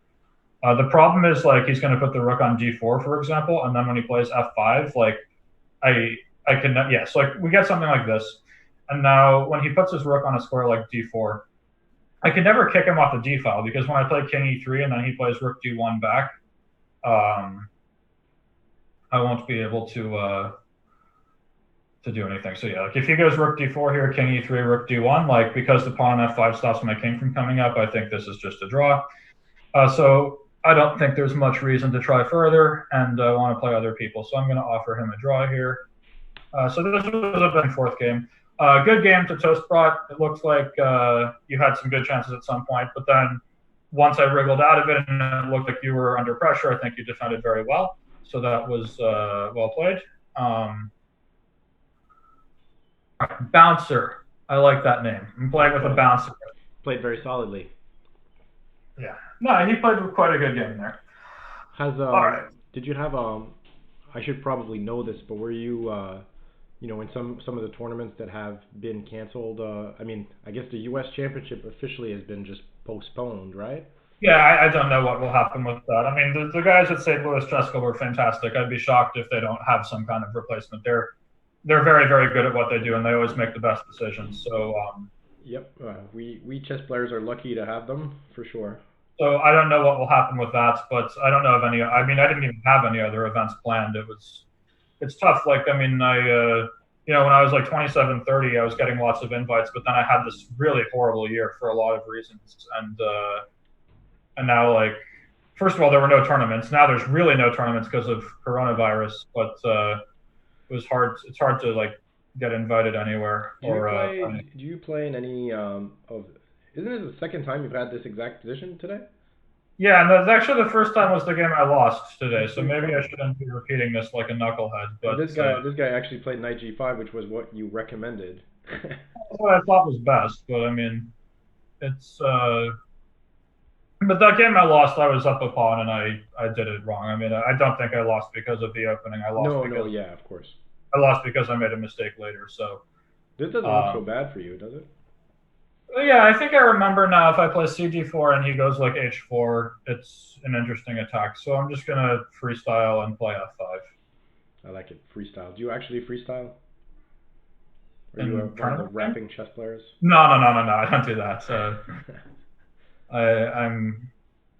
The problem is like he's going to put the rook on d4, for example, and then when he plays f5, like I can, yes, like we get something like this. And now when he puts his rook on a square like d4, I can never kick him off the d file, because when I play king e3 and then he plays rook d1 back, I won't be able to do anything. So yeah, like if he goes rook d4 here, king e3, rook d1, like because the pawn on f5 stops my king from coming up, I think this is just a draw. So I don't think there's much reason to try further, and I want to play other people. So I'm going to offer him a draw here. So this was a back and forth game. Good game to Toast brought. It looks like you had some good chances at some point, but then once I wriggled out of it and it looked like you were under pressure, I think you defended very well. So that was well played. Bouncer. I like that name. I'm playing with a bouncer. Played very solidly. Yeah. No, he played quite a good game there. All right. Did you have I should probably know this, but were you in some of the tournaments that have been canceled? I mean, I guess the U.S. Championship officially has been just postponed, right? Yeah, I don't know what will happen with that. I mean, the guys at St. Louis Tresco were fantastic. I'd be shocked if they don't have some kind of replacement. They're very, very good at what they do, and they always make the best decisions. So Yep, we chess players are lucky to have them for sure. so I don't know what will happen with that, but I don't know of any. I mean, I didn't even have any other events planned. It's tough. Like, I mean, you know, when I was like 27, 30, I was getting lots of invites, but then I had this really horrible year for a lot of reasons. And now, like, first of all, there were no tournaments. Now there's really no tournaments because of coronavirus, but it was hard. It's hard to like get invited anywhere Do you or play? Do you play in any of? Isn't it the second time you've had this exact position today? yeah, and that's actually the first time was the game I lost today, That's so pretty maybe I funny. shouldn't be repeating this like a knucklehead, And but this guy actually played knight g5, which was what you recommended. that's what I thought was best. But I mean, it's but that game I lost, I was up a pawn and I did it wrong. I mean, I don't think I lost because of the opening. No, no, yeah, of course. I lost because I made a mistake later. So This doesn't look so um, bad for you, does it? yeah, I think I remember now. If I play cd4 and he goes like h4, it's an interesting attack. So I'm just gonna freestyle and play f5 I like it. Freestyle. Do you actually freestyle? Are you in one of the tournament game. rapping chess players? No. I don't do that. I'm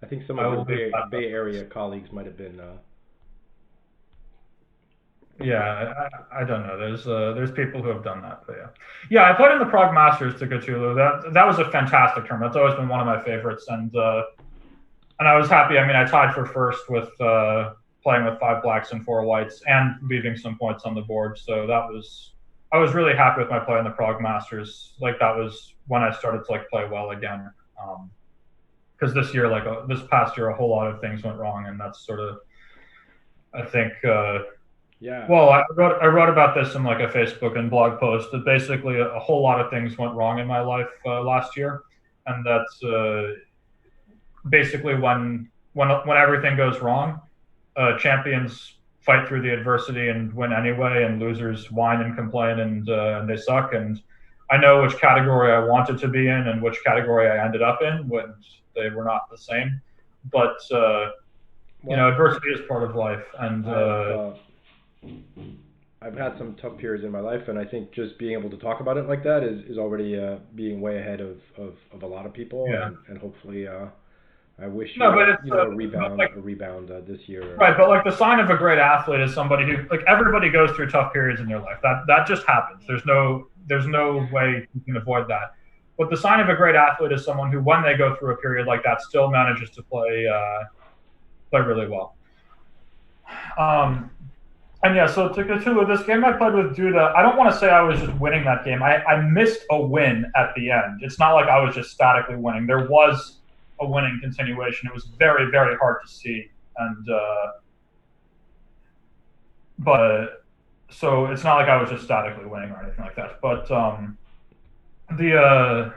I think some I of your will leave that. Bay Area colleagues might have been. Yeah, I don't know. There's people who have done that, but yeah. I played in the Prague Masters to Cthulhu. That was a fantastic tournament. That's always been one of my favorites, and I was happy. I mean, I tied for first with playing with 5 blacks and 4 whites and leaving some points on the board. So I was really happy with my play in the Prague Masters. Like that was when I started to like play well again. Because this year, like this past year, a whole lot of things went wrong, and that's sort of I think. Yeah. Well, I wrote about this in like a Facebook and blog post that basically a whole lot of things went wrong in my life last year, and that's basically when everything goes wrong, champions fight through the adversity and win anyway, and losers whine and complain and they suck. And I know which category I wanted to be in and which category I ended up in when they were not the same. But you know, Well, adversity is part of life, and I've had some tough periods in my life, and I think just being able to talk about it like that is already being way ahead of a lot of people, yeah. and hopefully I wish No, you but it's a rebound like this year. right, but like the sign of a great athlete is somebody who like everybody goes through tough periods in their life. That just happens. There's no way you can avoid that. But the sign of a great athlete is someone who, when they go through a period like that, still manages to play really well. Um, and yeah, so to Cthulhu, this game I played with Duda, I don't want to say I was just winning that game. I missed a win at the end. It's not like I was just statically winning. There was a winning continuation. It was very, very hard to see. And, but, so it's not like I was just statically winning or anything like that. But the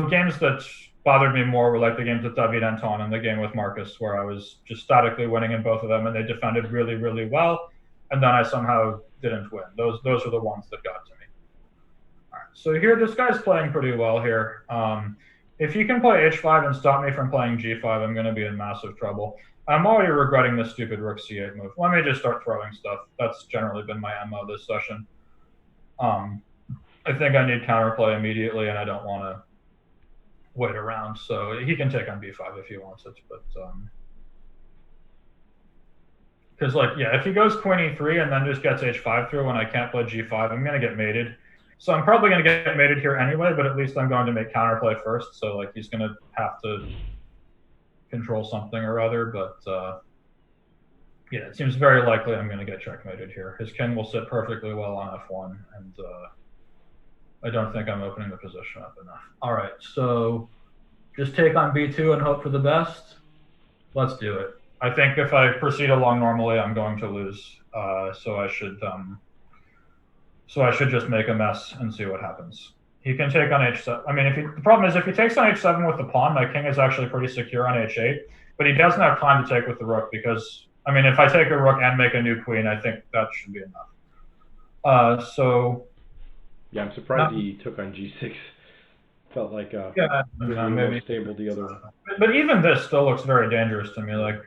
games that bothered me more were like the games with David Anton and the game with Marcus, where I was just statically winning in both of them, and they defended really, really well, and then I somehow didn't win. Those are the ones that got to me. All right, so here this guy's playing pretty well here. If he can play h5 and stop me from playing g5, I'm going to be in massive trouble. I'm already regretting this stupid rook c8 move. Let me just start throwing stuff. That's generally been my MO this session. I think I need counterplay immediately, and I don't want to wait around. So he can take on b5 if he wants it, but because like yeah, if he goes queen e3 and then just gets h5 through when I can't play g5, I'm gonna get mated. So I'm probably gonna get mated here anyway, but at least I'm going to make counterplay first. So like he's gonna have to control something or other, but yeah, it seems very likely I'm gonna get checkmated here. His king will sit perfectly well on f1, and I don't think I'm opening the position up enough. All right, so just take on b2 and hope for the best. Let's do it. I think if I proceed along normally, I'm going to lose. So I should just make a mess and see what happens. He can take on h7. I mean, the problem is if he takes on h7 with the pawn, my king is actually pretty secure on h8. But he doesn't have time to take with the rook because, I mean, if I take a rook and make a new queen, I think that should be enough. So yeah, I'm surprised he took on g6. Felt like yeah, maybe stable the other one. But even this still looks very dangerous to me. Like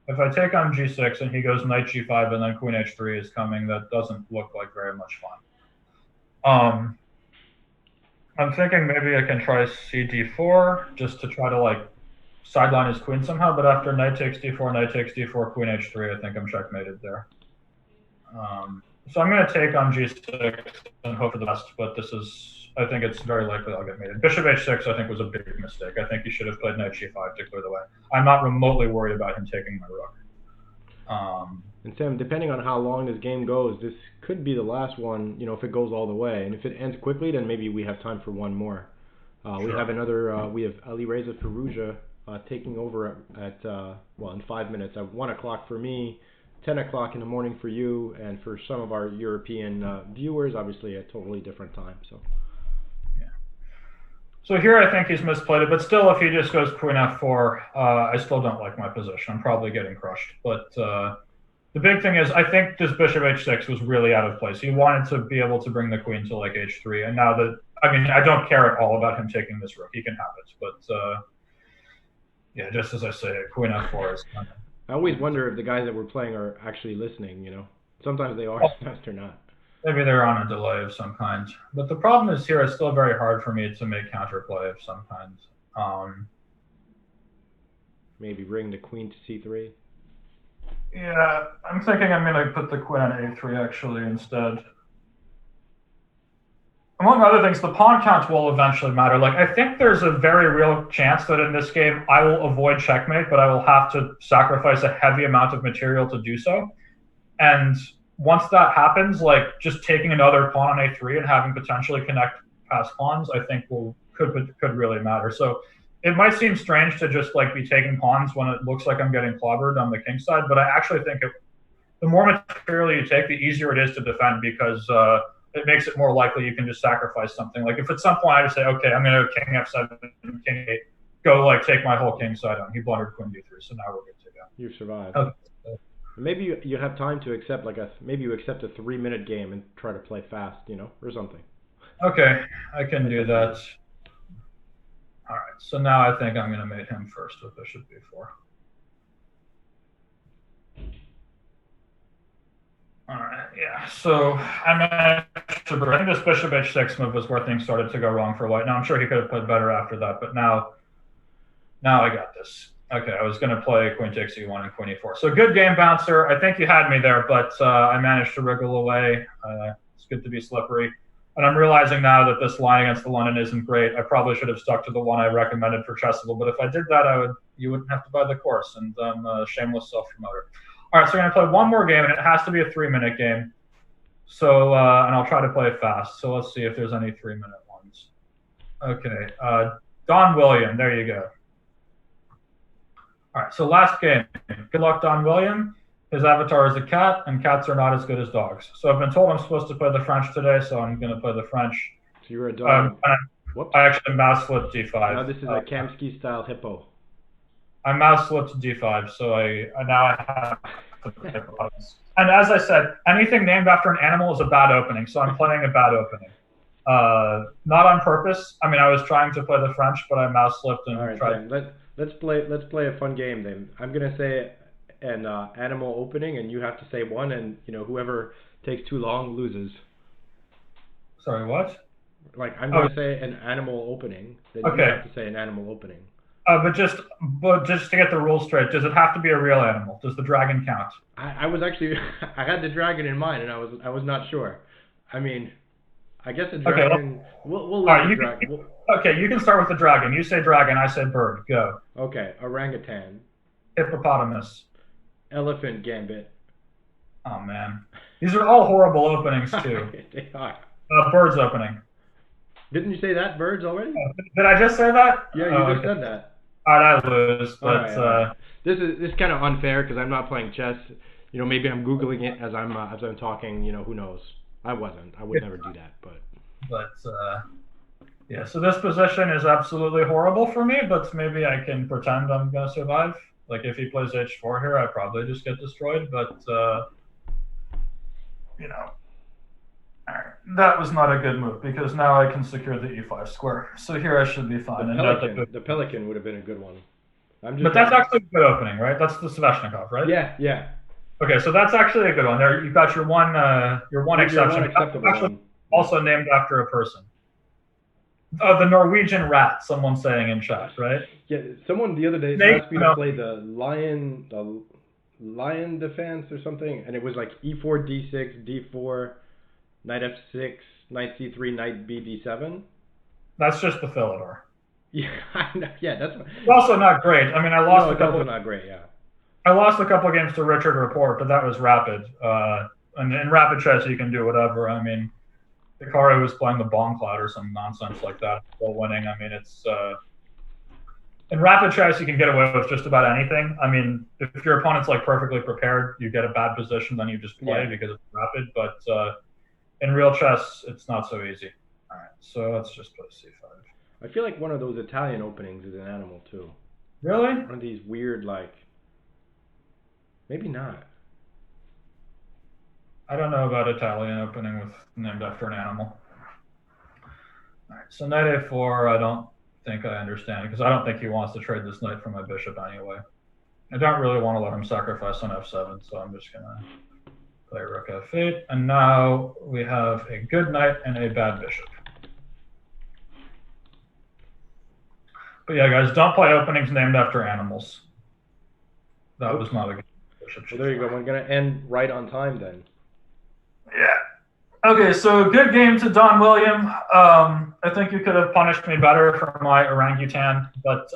if I take on g6 and he goes knight g5 and then queen h3 is coming, that doesn't look like very much fun. I'm thinking maybe I can try cd4 just to try to like sideline his queen somehow. But after knight takes d4, knight takes d4, queen h3, I think I'm checkmated there. So I'm going to take on g6 and hope for the best, but I think it's very likely I'll get mated. Bishop h6, I think, was a big mistake. I think he should have played knight g5 to clear the way. I'm not remotely worried about him taking my rook. And Sam, depending on how long this game goes, this could be the last one. If it goes all the way, and if it ends quickly, then maybe we have time for one more. Sure. We have another. We have Ali Reza Firouzja taking over at in 5 minutes at 1 o'clock for me, 10 o'clock in the morning for you, and for some of our European viewers, obviously a totally different time. So here I think he's misplayed it, but still, if he just goes queen f4, I still don't like my position. I'm probably getting crushed. But the big thing is, I think this bishop h6 was really out of place. He wanted to be able to bring the queen to like h3, and now that, I don't care at all about him taking this rook. He can have it, but yeah, just as I say, queen f4 is kind of... I always wonder if the guys that we're playing are actually listening. Sometimes they are, sometimes they're not. Maybe they're on a delay of some kind. But the problem is here, it's still very hard for me to make counterplay of some kind. Maybe bring the queen to c3. Yeah, I'm thinking I'm going to put the queen on a3 actually instead. Among other things, the pawn count will eventually matter. Like, I think there's a very real chance that in this game I will avoid checkmate, but I will have to sacrifice a heavy amount of material to do so. And once that happens, like just taking another pawn on a3 and having potentially connect past pawns, I think could really matter. So it might seem strange to just like be taking pawns when it looks like I'm getting clobbered on the king side, but I actually think the more material you take, the easier it is to defend, because it makes it more likely you can just sacrifice something. Like if at some point I just say, okay, I'm going to king f7, king 8, go like take my whole king side on. He blundered queen d3, so now we're good to go. You've survived. Okay. Maybe you have time to accept maybe you accept a 3-minute game and try to play fast, or something. Okay, I can do that. All right, so now I think I'm going to mate him first with bishop b4. All right, yeah, so I think this bishop h6 move was where things started to go wrong for white. Now, I'm sure he could have played better after that, but now I got this. Okay, I was going to play queen takes e1 and queen e4. So good game, Bouncer. I think you had me there, but I managed to wriggle away. It's good to be slippery. And I'm realizing now that this line against the London isn't great. I probably should have stuck to the one I recommended for Chessable, but if I did that, you wouldn't have to buy the course, and I'm a shameless self-promoter. All right, so we're going to play one more game, and it has to be a 3-minute game. So, and I'll try to play fast. So let's see if there's any 3-minute ones. Okay, Don William, there you go. All right, so last game. Good luck, Don William. His avatar is a cat, and cats are not as good as dogs. So I've been told I'm supposed to play the French today, so I'm going to play the French. So you're a dog. I actually mouse flipped d5. Now this is a Kamsky style hippo. I mouse flipped d5, so I now have hippopotamus. And as I said, anything named after an animal is a bad opening, so I'm playing a bad opening. Not on purpose. I was trying to play the French, but I mouse flipped and tried. Sam, let's play a fun game then. I'm gonna say an animal opening, and you have to say one, and whoever takes too long loses. Sorry, what? Like I'm gonna say an animal opening, then you have to say an animal opening. But just to get the rules straight, does it have to be a real animal? Does the dragon count? I was actually I had the dragon in mind, and I was not sure. I guess a dragon. Okay, we'll let the dragon. Okay, you can start with the dragon. You say dragon, I say bird. Go. Okay, orangutan. Hippopotamus. Elephant gambit. Oh man, these are all horrible openings too. They are. Birds opening. Didn't you say that, birds already? Did I just say that? Yeah, you just said that. All right, I lose. But all right. This is kind of unfair because I'm not playing chess. Maybe I'm googling it as I'm talking. Who knows? I wasn't. I would never do that. But yeah. So this position is absolutely horrible for me, but maybe I can pretend I'm gonna survive. Like if he plays h4 here, I probably just get destroyed. But that was not a good move because now I can secure the e5 square. So here I should be fine. The pelican would have been a good one. But that's actually a good opening, right? That's the Sveshnikov, right? Yeah. Okay, so that's actually a good one. There, you've got your one exception. Actually, also named after a person. Oh, the Norwegian rat. Someone's saying in chat, right? Yeah, someone the other day asked me to play the lion defense or something, and it was like e4, d6, d4, knight f6, knight c3, knight b d7. That's just the Philidor. Yeah, I know. Yeah, that's. It's also not great. I mean, No, it's also not great. Yeah. I lost a couple games to Richard Rapport, but that was rapid. And in rapid chess, you can do whatever. I mean, Hikaru was playing the bomb cloud or some nonsense like that, still winning. I mean, it's in rapid chess, you can get away with just about anything. I mean, if your opponent's like perfectly prepared, you get a bad position, then you just play because it's rapid. But in real chess, it's not so easy. All right, so let's just put c5. I feel like one of those Italian openings is an animal too. Really? One of these weird like. Maybe not. I don't know about Italian opening with named after an animal. All right, so knight a4, I don't think I understand because I don't think he wants to trade this knight for my bishop anyway. I don't really want to let him sacrifice on f7, so I'm just gonna play rook f8, and now we have a good knight and a bad bishop. But yeah, guys, don't play openings named after animals. That was not a good bishop. Well, there you go. We're gonna end right on time then. Yeah. Okay, so good game to Don William. I think you could have punished me better for my orangutan, but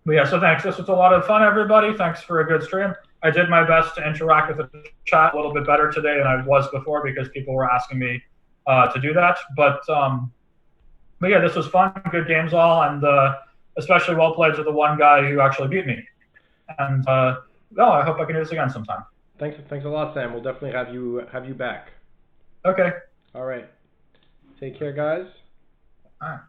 yeah, so thanks. This was a lot of fun, everybody. Thanks for a good stream. I did my best to interact with the chat a little bit better today than I was before because people were asking me to do that. But yeah, this was fun. Good games all, and especially well played to the one guy who actually beat me. And no, I hope I can do this again sometime. Thanks a lot, Sam. We'll definitely have you back. Okay. All right. Take care, guys. All right.